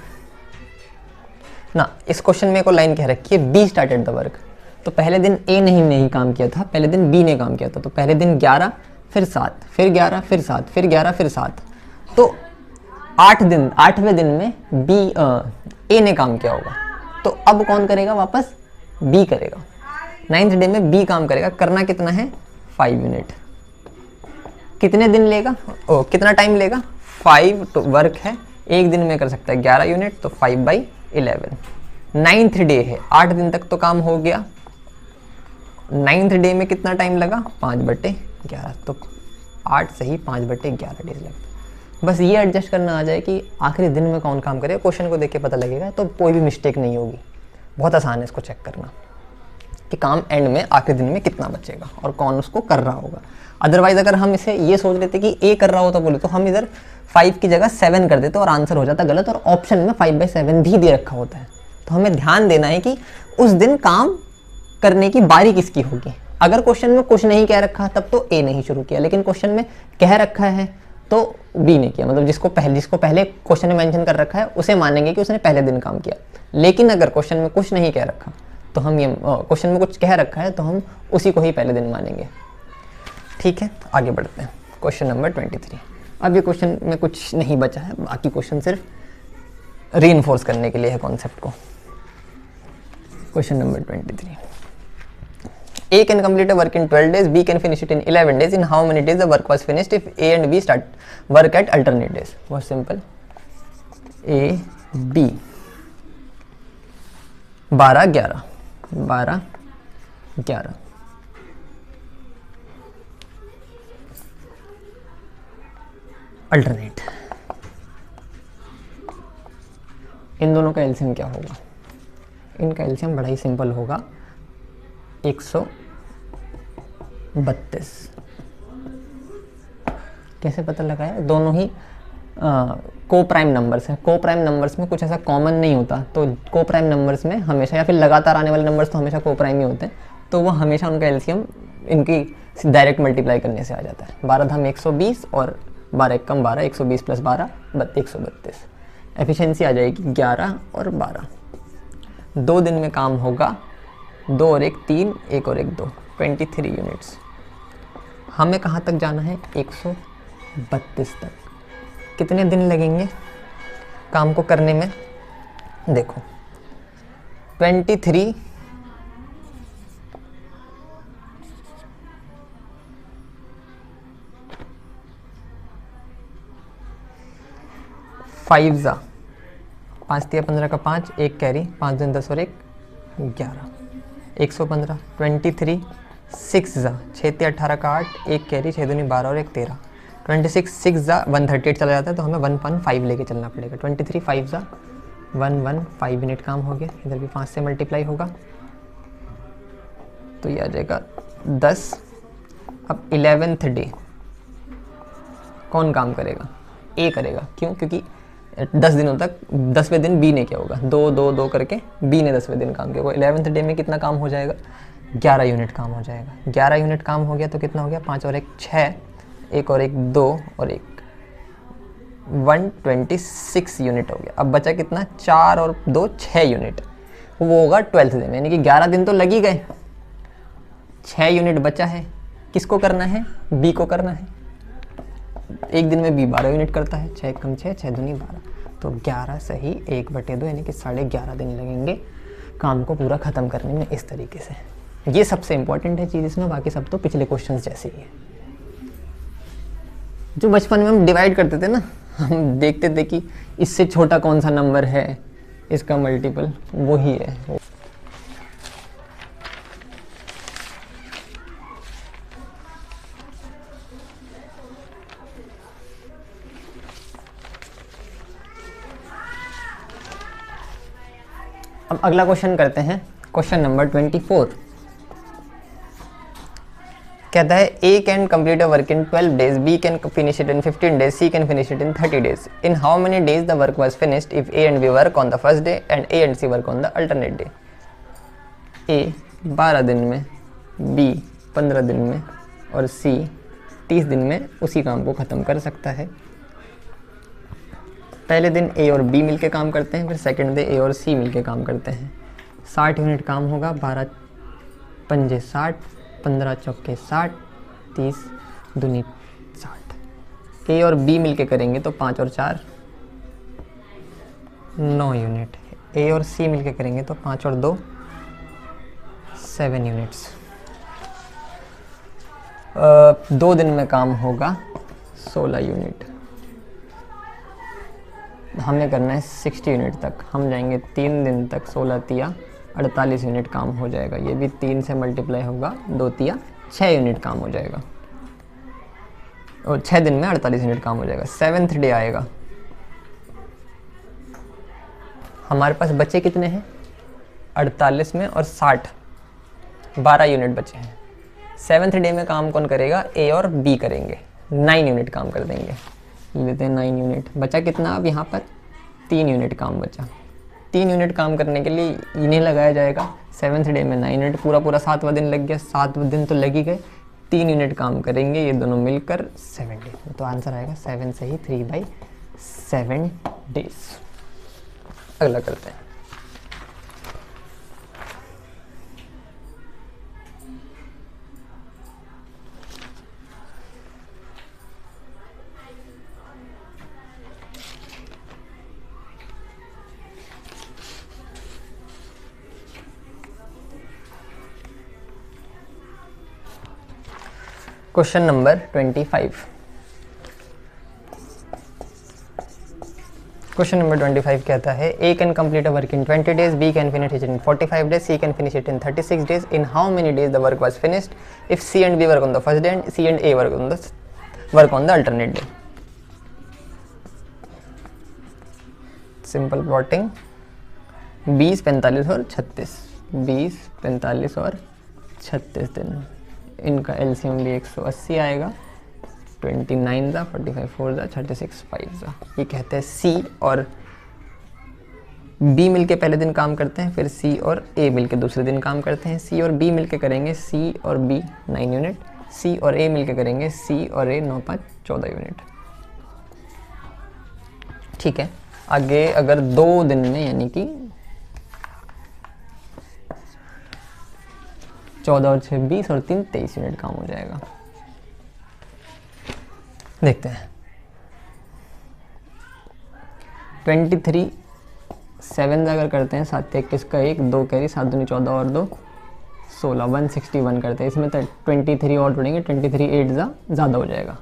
Speaker 1: ना। इस क्वेश्चन में एक और लाइन कह रखी है, बी स्टार्टेड द वर्क। तो पहले दिन ए नहीं काम किया था, पहले दिन बी ने काम किया था। तो पहले दिन 11, फिर 7, फिर 11, फिर 7, फिर 11, फिर 7, तो 8 दिन, 8वें दिन में बी ए ने काम किया होगा। तो अब कौन करेगा? वापस बी करेगा। 9th डे में बी काम करेगा। करना कितना है? 5 यूनिट। कितने दिन लेगा? कितना टाइम लेगा? 5 वर्क है, एक दिन में कर सकता है 11 यूनिट, तो 5/11। 9th डे है, 8 दिन तक तो काम हो गया। 9th डे में कितना टाइम लगा? 5/11, तो 8 सही 5/11 डेज लगते हैं। बस ये एडजस्ट करना आ जाए कि आखिरी दिन में कौन काम करे, क्वेश्चन को देख के पता लगेगा, तो कोई भी मिस्टेक नहीं होगी। बहुत आसान है इसको चेक करना कि काम एंड में आखिरी दिन में कितना बचेगा और कौन उसको कर रहा होगा। अदरवाइज अगर हम इसे ये सोच लेते कि ए कर रहा होता बोले तो हम इधर 5 की जगह 7 कर देते और आंसर हो जाता गलत, और ऑप्शन में 5/7 भी दे रखा होता है। तो हमें ध्यान देना है कि उस दिन काम करने की बारी किसकी होगी। अगर क्वेश्चन में कुछ नहीं कह रखा तब तो ए नहीं शुरू किया, लेकिन क्वेश्चन में कह रखा है तो बी ने किया, मतलब जिसको पहले क्वेश्चन में मेंशन कर रखा है उसे मानेंगे कि उसने पहले दिन काम किया। लेकिन अगर क्वेश्चन में कुछ नहीं कह रखा तो हम ये क्वेश्चन में कुछ कह रखा है तो हम उसी को ही पहले दिन मानेंगे। ठीक है, आगे बढ़ते हैं। Question number 23। अब ये क्वेश्चन में कुछ नहीं बचा है, बाकी क्वेश्चन सिर्फ रीइंफोर्स करने के लिए है कॉन्सेप्ट को। Question number 23। A can complete a work in 12 days, B can finish it in 11 days. In how many days the work was finished if A and B start work at alternate days? बहुत simple. A, B 12, 11 alternate. इन दोनों का LCM क्या होगा? इनका LCM बड़ा ही simple होगा, 132। कैसे पता लगाया? दोनों ही को प्राइम नंबर्स हैं। को प्राइम नंबर्स में कुछ ऐसा कॉमन नहीं होता, तो को प्राइम नंबर्स में हमेशा, या फिर लगातार आने वाले नंबर्स तो हमेशा को प्राइम ही होते हैं, तो वो हमेशा उनका एलसीएम इनकी डायरेक्ट मल्टीप्लाई करने से आ जाता है। 12 धाम 120 और 12 कम 12, 120 प्लस 12 132। एफिशिएंसी आ जाएगी 11 और 12। 2 दिन में काम होगा, 2 और 1 3, 1 और 1 2, 23 यूनिट्स। हमें कहाँ तक जाना है? 132 तक। कितने दिन लगेंगे काम को करने में? देखो 23 5 जा 5 तिया 15 का 5, 1 कैरी, 5 दिन 10 और 1 11, 115। 23 6 जा 6 तिया 18 का 8, 1 कैरी, 6 दूनी 12 और 1 13। 26 6 जा 138 चला जाता है, तो हमें 115 लेके चलना पड़ेगा। 23 5 जा 115 यूनिट काम हो गया। इधर भी 5 से मल्टीप्लाई होगा तो ये आ जाएगा 10। अब 11th डे कौन काम करेगा? ए करेगा। क्यों? क्योंकि 10 दिनों तक 10वें दिन बी ने क्या होगा, 2 2 2 करके बी ने 10वें दिन काम किया। वो 11th डे में कितना काम हो जाएगा? 11 यूनिट काम हो जाएगा। 11 यूनिट काम हो गया तो कितना हो गया? 5 और 1 6, 1 और 1 2 और 1 126 यूनिट हो गया। अब बचा कितना? 4 और 2 6 यूनिट। वो होगा 12th डे में, यानी कि 11 दिन तो लग ही गए, 6 यूनिट बचा है। किसको करना है? बी को करना है। एक दिन में बी 12 यूनिट करता है, 6 कम 6, 6 दूनी 12, तो 11 सही 1/2, यानी कि 11.5 दिन लगेंगे काम को पूरा ख़त्म करने में। इस तरीके से ये सबसे इंपॉर्टेंट है चीज़ इसमें, बाकी सब तो पिछले क्वेश्चंस जैसे ही है। जो बचपन में हम डिवाइड करते थे ना, हम देखते थे कि इससे छोटा कौन सा नंबर है, इसका मल्टीपल वही है। अब अगला क्वेश्चन करते हैं, क्वेश्चन नंबर 24। कहता है A can complete a work in 12 days, B can finish it in 15 days, C can finish it in 30 days. In how many days the work was finished if A and B work on the first day and A and C work on the alternate day? A 12 दिन में, B 15 दिन में और C 30 दिन में उसी काम को ख़त्म कर सकता है। पहले दिन A और B मिलके काम करते हैं, फिर सेकंड डे A और C मिलके काम करते हैं। 60 यूनिट काम होगा, 12 पंजे 60, 15 चौके 60, 30 दूनी 60। A और B मिलके करेंगे तो 5 और 4 9 यूनिट। A और C मिलके करेंगे तो 5 और 2 7 यूनिट्स। 2 दिन में काम होगा 16 यूनिट। हमें करना है 60 यूनिट तक। हम जाएंगे 3 दिन तक, 16 तिया 48 यूनिट काम हो जाएगा। ये भी 3 से मल्टीप्लाई होगा, 2 तिया 6 यूनिट काम हो जाएगा। और 6 दिन में 48 यूनिट काम हो जाएगा। 7th डे आएगा, हमारे पास बचे कितने हैं 48 में और 60, 12 यूनिट बचे हैं। 7th डे में काम कौन करेगा, ए और बी करेंगे, 9 यूनिट काम कर देंगे। लेते हैं 9 यूनिट, बचा कितना अब यहाँ पर 3 यूनिट काम बचा। 3 यूनिट काम करने के लिए इन्हें लगाया जाएगा। 7th डे में 9 यूनिट, पूरा 7वां दिन लग गया, 7 दिन तो लग ही गए। 3 यूनिट काम करेंगे ये दोनों मिलकर 7 डे, तो आंसर आएगा 7 से ही 3/7 डेज। अगला करते हैं। Question number 25। क्वेश्चन नंबर 25 कहता है A can complete a work in 20 days, B can finish it in 45 days, C can finish it in 36 days. In how many days the work was finished? If C and B work on the first day and C and A work on the alternate day. Simple plotting, 20, 45 और 36, 20, 45 और 36 दिन। इनका LCM भी 180 आएगा, 29 ज़ा 45 4 ज़ा 36 5 ज़ा। ये कहते हैं सी और बी मिलके पहले दिन काम करते हैं, फिर सी और ए मिलके दूसरे दिन काम करते हैं। सी और बी मिलके करेंगे सी और बी 9 यूनिट, सी और ए मिलके करेंगे सी और ए 9 5 14 यूनिट। ठीक है, आगे अगर 2 दिन में यानी कि 14 और 6 20 और 3 23 यूनिट काम हो जाएगा। देखते हैं 23 7 अगर करते हैं, 7 21 का 1 2 कैरी, 7 दूनी 14 और 2 16, 161 करते हैं। इसमें तो 23 और जोड़ेंगे, 23 8 ज़्यादा हो जाएगा।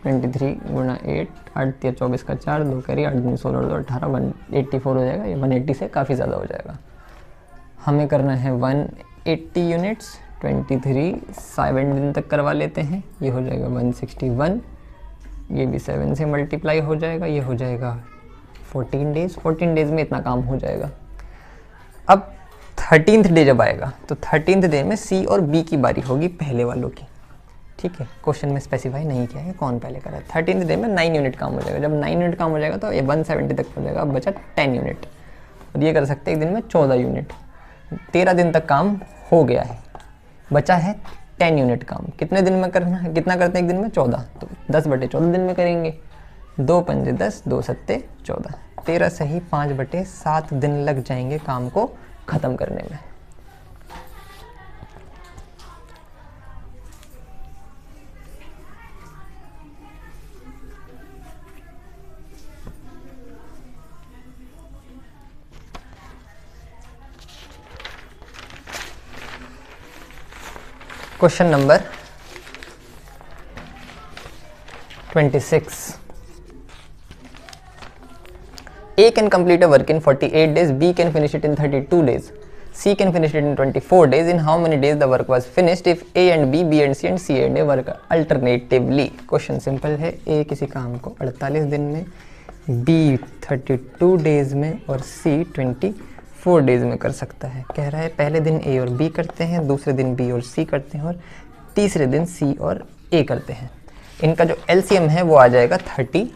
Speaker 1: 23 गुणा 8 8 3 24 का 4 2 कैरी 8 दूनी 16 और 2 18 184 हो जाएगा। ये 180 से काफ़ी ज़्यादा हो जाएगा। हमें करना है 180 यूनिट्स, 23 7 दिन तक करवा लेते हैं, ये हो जाएगा 161। ये भी 7 से मल्टीप्लाई हो जाएगा, ये हो जाएगा 14 डेज। 14 डेज में इतना काम हो जाएगा। अब 13th डे जब आएगा तो 13th डे में सी और बी की बारी होगी पहले वालों की। ठीक है, क्वेश्चन में स्पेसिफाई नहीं किया है कौन पहले करा है। 13th डे में 9 यूनिट काम हो जाएगा। जब 9 यूनिट काम हो जाएगा तो ये 170 तक हो जाएगा। अब बचा 10 यूनिट, और ये कर सकते हैं एक दिन में 14 यूनिट। 13 दिन तक काम हो गया है, बचा है 10 यूनिट काम। कितने दिन में करना है, कितना करते हैं एक दिन में 14, तो 10/14 दिन में करेंगे। 2 पंजे 10 2 सत्ते 14, 13 से ही 5/7 दिन लग जाएंगे काम को ख़त्म करने में। Question number 26। A can complete a work in 48 days, B can finish it in 32 days, C can finish it in 24 days. In how many days the work was finished if A and B, B and C and C and A work alternatively? Question simple है, A किसी काम को 48 दिन में, B 32 days में और C 24 days में कर सकता है। कह रहा है पहले दिन A और B करते हैं, दूसरे दिन B और C करते हैं और तीसरे दिन C और A करते हैं। इनका जो LCM है वो आ जाएगा 30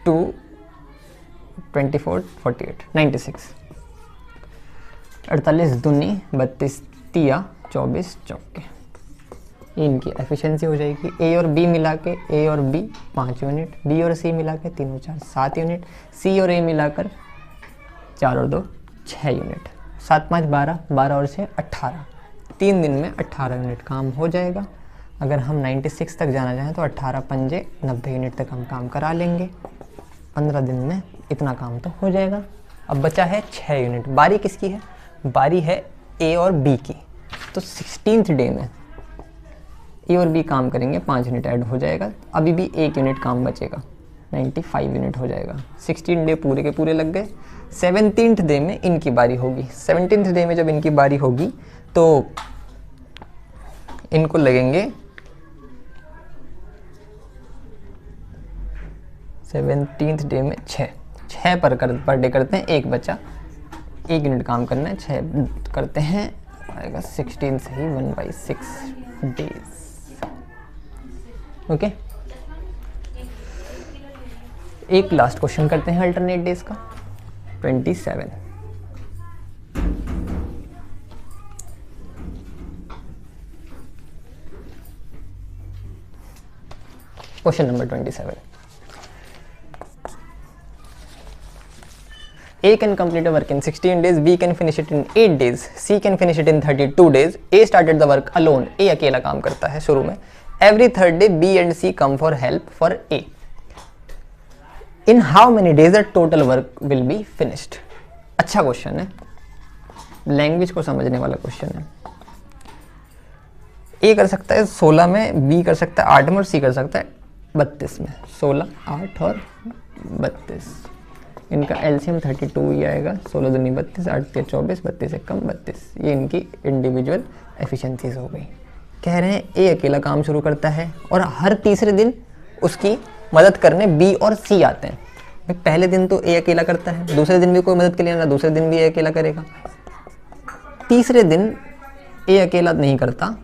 Speaker 1: 2 24 48 96। 48 दूनी 32 तिया 24 चौके। इनकी एफिशिएंसी हो जाएगी। ए और बी मिला के ए और बी 5 यूनिट, बी और सी मिला के 3 और 4 7 यूनिट, सी और ए मिलाकर 4 और 2 6 यूनिट, 7 5 12, 12 और 6 18। 3 दिन में 18 यूनिट काम हो जाएगा। अगर हम 96 तक जाना चाहें तो 18 पंजे 90 यूनिट तक हम काम करा लेंगे। 15 दिन में इतना काम तो हो जाएगा। अब बचा है 6 यूनिट। बारी किसकी है? बारी है ए और बी की। तो 16th डे में ए और बी काम करेंगे, 5 यूनिट ऐड हो जाएगा। अभी भी 1 यूनिट काम बचेगा, 95 यूनिट हो जाएगा। 16 डे पूरे के पूरे लग गए। 17th डे में इनकी बारी होगी। 17th डे में जब इनकी बारी होगी तो इनको लगेंगे 17th डे में 6 पर डे करते हैं, एक बचा, 1 यूनिट काम करना है, 6 करते हैं, आएगा 16 से ही 1/6 डेज। ओके, एक लास्ट क्वेश्चन करते हैं अल्टरनेट डेज का, 27। Question number 27। A can complete a work in 16 days, B can finish it in 8 days, C can finish it in 32 days. A started the work alone. A अकेला काम करता है शुरू में. Every third day B and C come for help for A. In how many days the total work will be finished? अच्छा question है, language को समझने वाला क्वेश्चन है। A कर सकता है 16 में, B कर सकता है 8 में और C कर सकता है 32 में। 16, 8 और 32, इनका एलसीएम 32 ही आएगा। 16 दूनी 32, 8 के 24, 32 से कम 32। ये इनकी इंडिविजुअल एफिशिएंसीज हो गई। कह रहे हैं ए अकेला काम शुरू करता है और हर तीसरे दिन उसकी मदद करने बी और सी आते हैं। पहले दिन तो ए अकेला करता है, दूसरे दिन भी कोई मदद के लिए ना, दूसरे दिन भी ए अकेला करेगा। तीसरे दिन ए अकेला नहीं करता,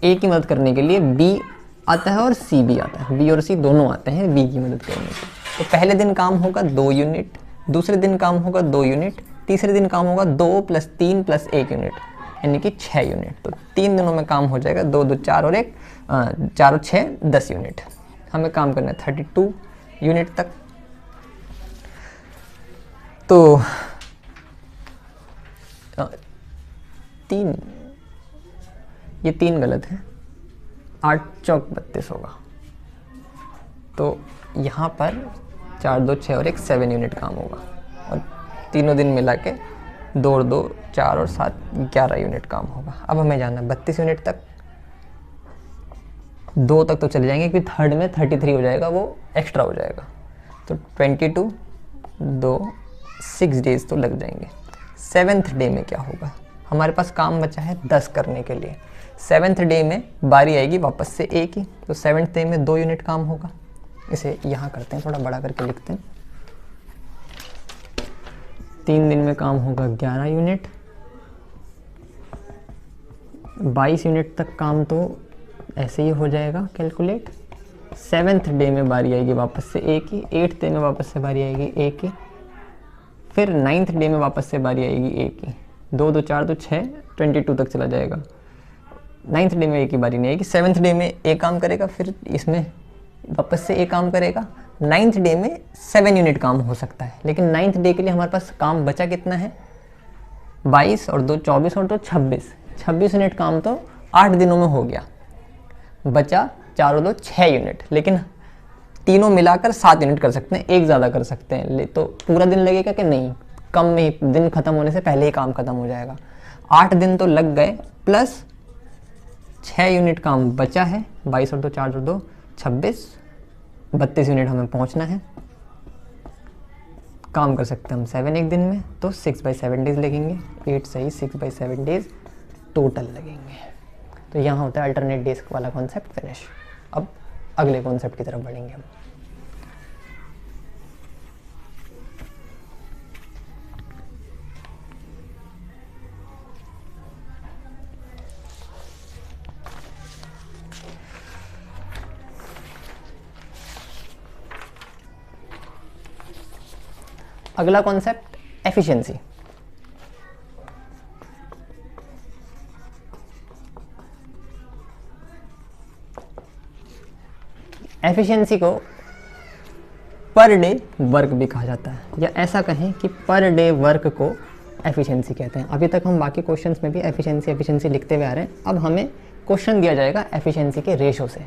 Speaker 1: ए की मदद करने के लिए बी आता है और सी भी आता है। बी और सी दोनों आते हैं बी की मदद करने के लिए। तो पहले दिन काम होगा 2 यूनिट, दूसरे दिन काम होगा 2 यूनिट, तीसरे दिन काम होगा 2 + 3 + 1 यूनिट, यानी कि 6 यूनिट। तो 3 दिनों में काम हो जाएगा। 2 2 4 और 1 4 और 6 10 यूनिट। हमें काम करना है 32 यूनिट तक। तो 3, ये 3 गलत है, 8 चौक 32 होगा। तो यहाँ पर 4 2 6 और 1 7 यूनिट काम होगा और तीनों दिन मिला के 2 और 2 4 और 7 11 यूनिट काम होगा। अब हमें जाना है 32 यूनिट तक। 2 तक तो चले जाएंगे क्योंकि थर्ड में 33 हो जाएगा, वो एक्स्ट्रा हो जाएगा। तो 22 2 6 डेज तो लग जाएंगे। 7th डे में क्या होगा? हमारे पास काम बचा है 10 करने के लिए। 7th डे में बारी आएगी वापस से ए की, तो 7th डे में 2 यूनिट काम होगा। इसे यहाँ करते हैं, थोड़ा बड़ा करके लिखते हैं। 3 दिन में काम होगा 11 यूनिट, 22 यूनिट तक काम तो ऐसे ही हो जाएगा कैलकुलेट। 7th डे में बारी आएगी वापस से ए की, 8th डे में वापस से बारी आएगी ए की, फिर 9th डे में वापस से बारी आएगी ए की। 2 2 4 तो 6 22 तक चला जाएगा। 9th डे में ए की बारी नहीं आएगी। 7th डे में ए काम करेगा, फिर इसमें वापस से ए काम करेगा। 9th डे में 7 यूनिट काम हो सकता है, लेकिन 9th डे के लिए हमारे पास काम बचा कितना है? 22 और 2 24 और 2 26। 26 यूनिट काम तो 8 दिनों में हो गया। बचा 4 और 2 6 यूनिट, लेकिन तीनों मिलाकर 7 यूनिट कर सकते हैं, एक ज़्यादा कर सकते हैं। तो पूरा दिन लगेगा कि नहीं? कम में ही, दिन खत्म होने से पहले ही काम खत्म हो जाएगा। 8 दिन तो लग गए, प्लस 6 यूनिट काम बचा है। 22 और 2 4 और 2 26, 32 यूनिट हमें पहुंचना है। काम कर सकते हैं हम 7 एक दिन में, तो 6/7 डेज लगेंगे। 8 सही 6/7 डेज टोटल लगेंगे। तो यहाँ होता है अल्टरनेट डेज वाला कॉन्सेप्ट फिनिश। अब अगले कॉन्सेप्ट की तरफ बढ़ेंगे हम। अगला कॉन्सेप्ट एफिशिएंसी। एफिशिएंसी को पर डे वर्क भी कहा जाता है, या ऐसा कहें कि पर डे वर्क को एफिशिएंसी कहते हैं। अभी तक हम बाकी क्वेश्चंस में भी एफिशिएंसी लिखते हुए आ रहे हैं। अब हमें क्वेश्चन दिया जाएगा एफिशिएंसी के रेशो से।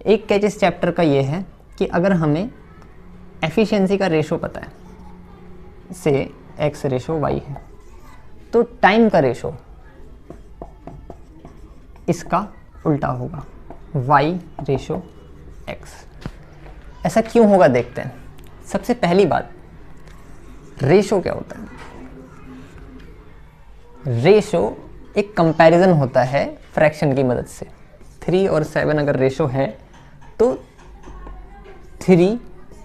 Speaker 1: एक कैच इस चैप्टर का ये है कि अगर हमें एफिशिएंसी का रेशो पता है, से x रेशो y है, तो टाइम का रेशो इसका उल्टा होगा, y रेशो x। ऐसा क्यों होगा देखते हैं। सबसे पहली बात, रेशो क्या होता है? रेशो एक कंपैरिजन होता है फ्रैक्शन की मदद से। 3 और 7 अगर रेशो है तो 3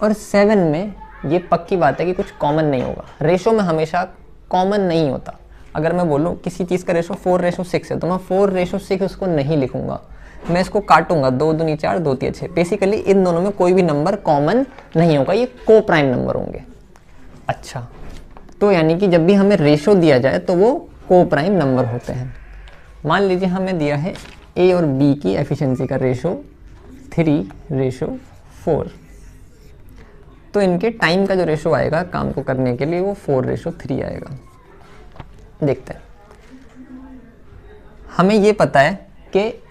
Speaker 1: और 7 में ये पक्की बात है कि कुछ कॉमन नहीं होगा। रेशो में हमेशा कॉमन नहीं होता। अगर मैं बोलूँ किसी चीज़ का रेशो 4:6 है तो मैं 4:6 उसको नहीं लिखूंगा, मैं इसको काटूंगा, 2 दूनी 4, 2 तीन 6। बेसिकली इन दोनों में कोई भी नंबर कॉमन नहीं होगा, ये को प्राइम नंबर होंगे। अच्छा, तो यानी कि जब भी हमें रेशो दिया जाए तो वो को प्राइम नंबर होते हैं। मान लीजिए हमें दिया है ए और बी की एफिशिएंसी का रेशो 3:4, तो इनके टाइम का जो रेशो आएगा काम को करने के लिए वो 4:3 आएगा। देखते हैं। हमें ये पता है कि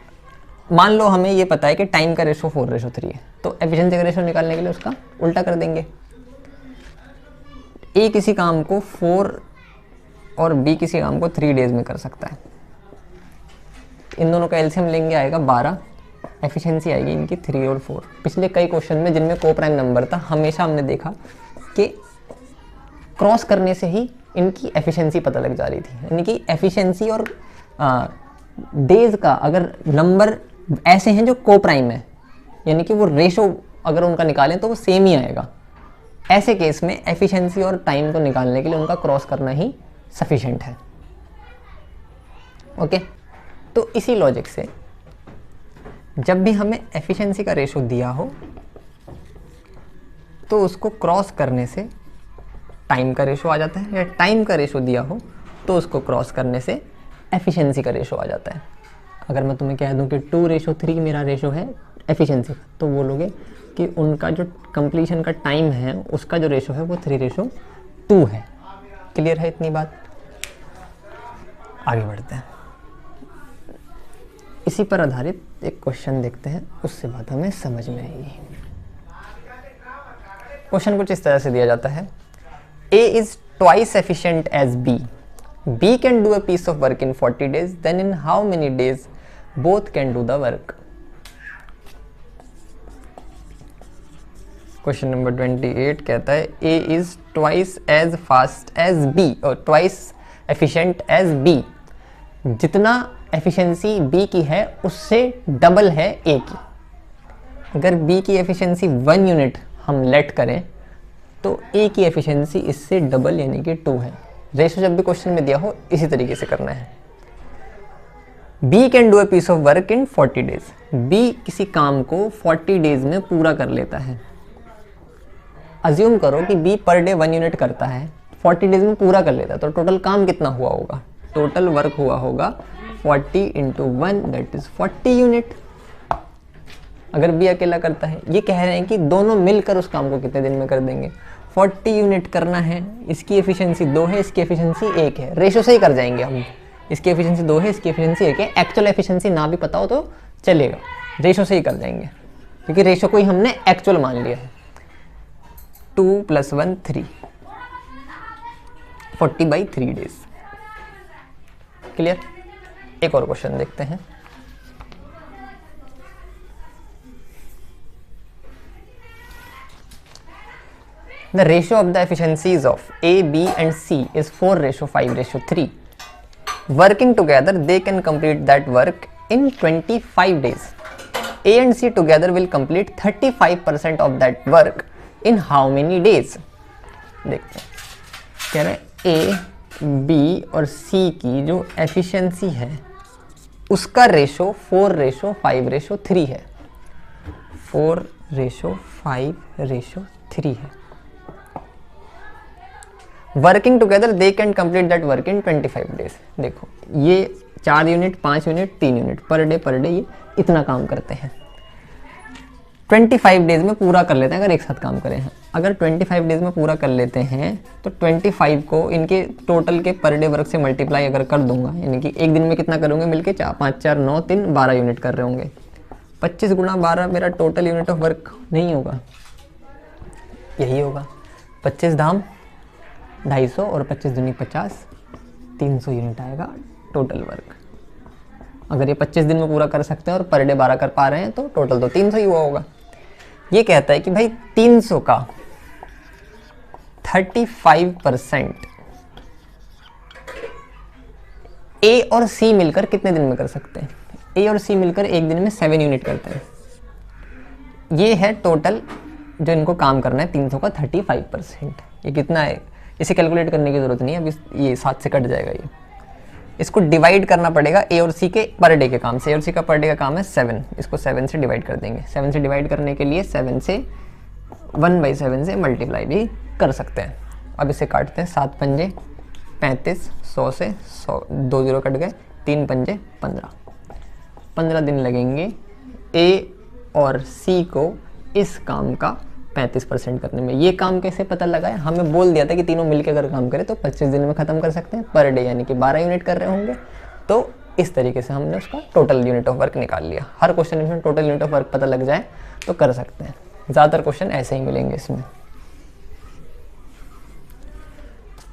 Speaker 1: मान लो हमें ये पता है कि टाइम का रेशो 4:3 है, तो एफिशिएंसी का रेशो निकालने के लिए उसका उल्टा कर देंगे। ए किसी काम को 4 और बी किसी काम को 3 डेज में कर सकता है। इन दोनों का एलसीएम लेंगे, आएगा 12। एफिशिएंसी आएगी इनकी 3 और 4। पिछले कई क्वेश्चन में जिनमें को प्राइम नंबर था हमेशा हमने देखा कि क्रॉस करने से ही इनकी एफिशिएंसी पता लग जा रही थी। यानी कि एफिशिएंसी और डेज का अगर नंबर ऐसे हैं जो को प्राइम है, यानी कि वो रेशो अगर उनका निकालें तो वो सेम ही आएगा। ऐसे केस में एफिशिएंसी और टाइम को निकालने के लिए उनका क्रॉस करना ही सफिशिएंट है। ओके, तो इसी लॉजिक से जब भी हमें एफिशिएंसी का रेशो दिया हो तो उसको क्रॉस करने से टाइम का रेशो आ जाता है, या टाइम का रेशो दिया हो तो उसको क्रॉस करने से एफिशिएंसी का रेशो आ जाता है। अगर मैं तुम्हें कह दूं कि 2:3 मेरा रेशो है एफिशिएंसी का, तो बोलोगे कि उनका जो कंप्लीशन का टाइम है उसका जो रेशो है वो 3:2 है। क्लियर है इतनी बात? आगे बढ़ते हैं। इसी पर आधारित एक क्वेश्चन देखते हैं, उससे बात हमें समझ में आएगी। क्वेश्चन कुछ इस तरह से दिया जाता है, A is twice efficient as B. B can do a piece of work in 40 days. Then in how many days both can do the work? Question number 28 कहता है A is twice as fast as B और twice efficient as B. जितना efficiency B की है उससे double है A की। अगर B की एफिशिएंसी 1 यूनिट हम लेट करें तो A की एफिशिएंसी इससे डबल यानी कि 2 है। रेशो जब भी क्वेश्चन में दिया हो इसी तरीके से करना है। B can do a piece of work in 40 days. B किसी काम को 40 डेज में पूरा कर लेता है। अज्यूम करो कि B पर डे 1 यूनिट करता है, 40 डेज में पूरा कर लेता है, तो टोटल काम कितना हुआ होगा? टोटल वर्क हुआ होगा 40 × 1 दैट इज 40 यूनिट। अगर B अकेला करता है, ये कह रहे हैं कि दोनों मिलकर उस काम को कितने दिन में कर देंगे? 40 यूनिट करना है। इसकी एफिशिएंसी 2 है, इसकी एफिशिएंसी 1 है। रेशो से ही कर जाएंगे हम। इसकी एफिशिएंसी 2 है, इसकी एफिशिएंसी 1 है। एक्चुअल एफिशिएंसी ना भी पता हो तो चलेगा, रेशो से ही कर जाएंगे क्योंकि रेशो को ही हमने एक्चुअल मान लिया है। 2 + 1 3, 40/3 डेज। क्लियर? एक और क्वेश्चन देखते हैं। The ratio of the efficiencies of A, B and C is 4:5:3. Working together, they can complete that work in 25 days. A and C together will complete 35% of that work in how many days? देखते हैं। कह रहे हैं A, B और C की जो efficiency है उसका रेशो 4:5:3 है। 4:5:3 है। Working together they can complete that work in 25 days. देखो ये 4 unit, 5 unit, 3 unit per day ये इतना काम करते हैं। 25 डेज में पूरा कर लेते हैं अगर एक साथ काम करें हैं। अगर 25 डेज में पूरा कर लेते हैं तो 25 को इनके टोटल के पर डे वर्क से मल्टीप्लाई अगर कर दूंगा, यानी कि एक दिन में कितना करूँगे मिलके 4 5 4 9 3 12 यूनिट कर रहे होंगे। 25 × 12 मेरा टोटल यूनिट ऑफ वर्क नहीं होगा, यही होगा। 25 धाम 250 और 25 दूनी 50, 300 यूनिट आएगा टोटल वर्क। अगर ये 25 दिन में पूरा कर सकते हैं और पर डे 12 कर पा रहे हैं तो टोटल तो 300 ही हुआ होगा। ये कहता है कि भाई 300 का 35% A और C मिलकर कितने दिन में कर सकते हैं? ए और सी मिलकर एक दिन में 7 यूनिट करते हैं। ये है टोटल जो इनको काम करना है 300 का 35%। ये कितना है इसे कैलकुलेट करने की ज़रूरत नहीं है, अभी ये 7 से कट जाएगा। ये इसको डिवाइड करना पड़ेगा ए और सी के पर डे के काम से। ए और सी का पर डे का काम है 7, इसको 7 से डिवाइड कर देंगे। 7 से डिवाइड करने के लिए 7 से 1/7 से मल्टीप्लाई भी कर सकते हैं। अब इसे काटते हैं, 7 पंजे 35, 100 से 100 2 0 कट गए, 3 पंजे 15 दिन लगेंगे ए और सी को इस काम का 35% करने में। ये काम कैसे पता लगा है, हमें बोल दिया था कि तीनों मिलकर अगर काम करें तो 25 दिन में ख़त्म कर सकते हैं पर डे, यानी कि 12 यूनिट कर रहे होंगे। तो इस तरीके से हमने उसका टोटल यूनिट ऑफ वर्क निकाल लिया। हर क्वेश्चन में टोटल यूनिट ऑफ वर्क पता लग जाए तो कर सकते हैं। ज़्यादातर क्वेश्चन ऐसे ही मिलेंगे इसमें।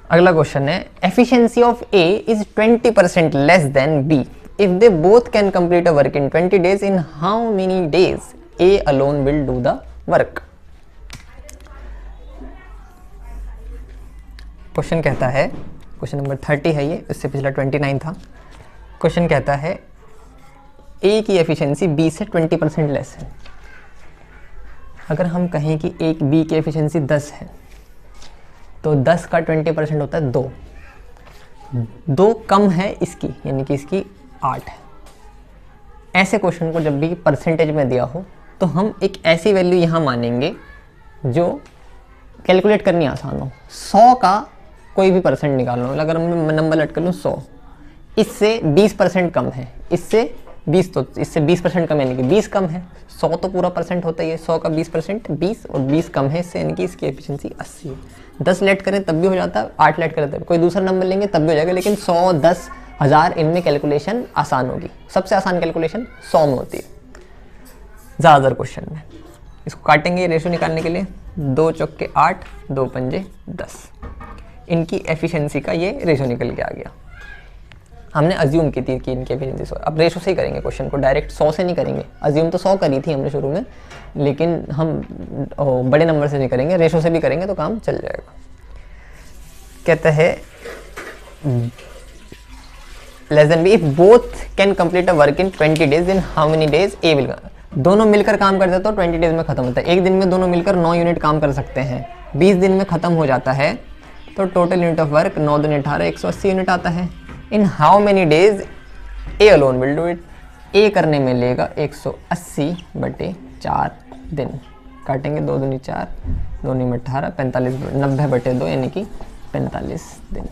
Speaker 1: अगला क्वेश्चन है efficiency of A is 20% less than B if they both can complete a work in 20 days, in how many days A alone will do the work. Question कहता है, क्वेश्चन नंबर 30 है ये, इससे पिछला 29 था। क्वेश्चन कहता है ए की एफिशिएंसी बी से 20% लेस है। अगर हम कहें कि एक बी की एफिशिएंसी 10 है तो 10 का 20% होता है 2। 2 कम है इसकी, यानी कि इसकी 8 है। ऐसे क्वेश्चन को जब भी परसेंटेज में दिया हो तो हम एक ऐसी वैल्यू यहाँ मानेंगे जो कैलकुलेट करनी आसान हो। 100 का कोई भी परसेंट निकाल लो, अगर मैं नंबर लट कर लूँ 100, इससे 20% कम है, इससे 20 तो इससे 20% कम, यानी कि 20 कम है। 100 तो पूरा परसेंट होता ही है, 100 का 20% 20 और 20 कम है इससे, यानी कि इसकी एफिशिएंसी 80 है। 10 लेट करें तब भी हो जाता है, 8 लेट करें तब, कोई दूसरा नंबर लेंगे तब भी हो जाएगा, लेकिन 100, 10, 1000 इनमें कैलकुलेशन आसान होगी। सबसे आसान कैलकुलेशन 100 में होती है ज़्यादातर क्वेश्चन में। इसको काटेंगे रेशो निकालने के लिए, 2 चौके 8, 2 पंजे 10। इनकी एफिशिएंसी का ये रेशो निकल के आ गया। हमने अज्यूम की थी कि इनकी एफिशिएंसी 100, अब रेशो से ही करेंगे क्वेश्चन को, डायरेक्ट 100 से नहीं करेंगे। अज्यूम तो 100 करी थी हमने शुरू में, लेकिन हम बड़े नंबर से नहीं करेंगे, रेशो से भी करेंगे तो काम चल जाएगा। कहता है less than B if both can complete a work in 20 days, in how many days A will. दोनों मिलकर काम करते तो 20 डेज में खत्म होता है। एक दिन में दोनों मिलकर 9 यूनिट काम कर सकते हैं, 20 दिन में खत्म हो जाता है, तो टोटल यूनिट ऑफ वर्क 9 दूनी 18, 180 यूनिट आता है। In how many days A alone will do it. A करने में लेगा 180/4 दिन। काटेंगे 2 दूनी 4, 2 में 18, 45, 90/2 यानी कि 45 दिन।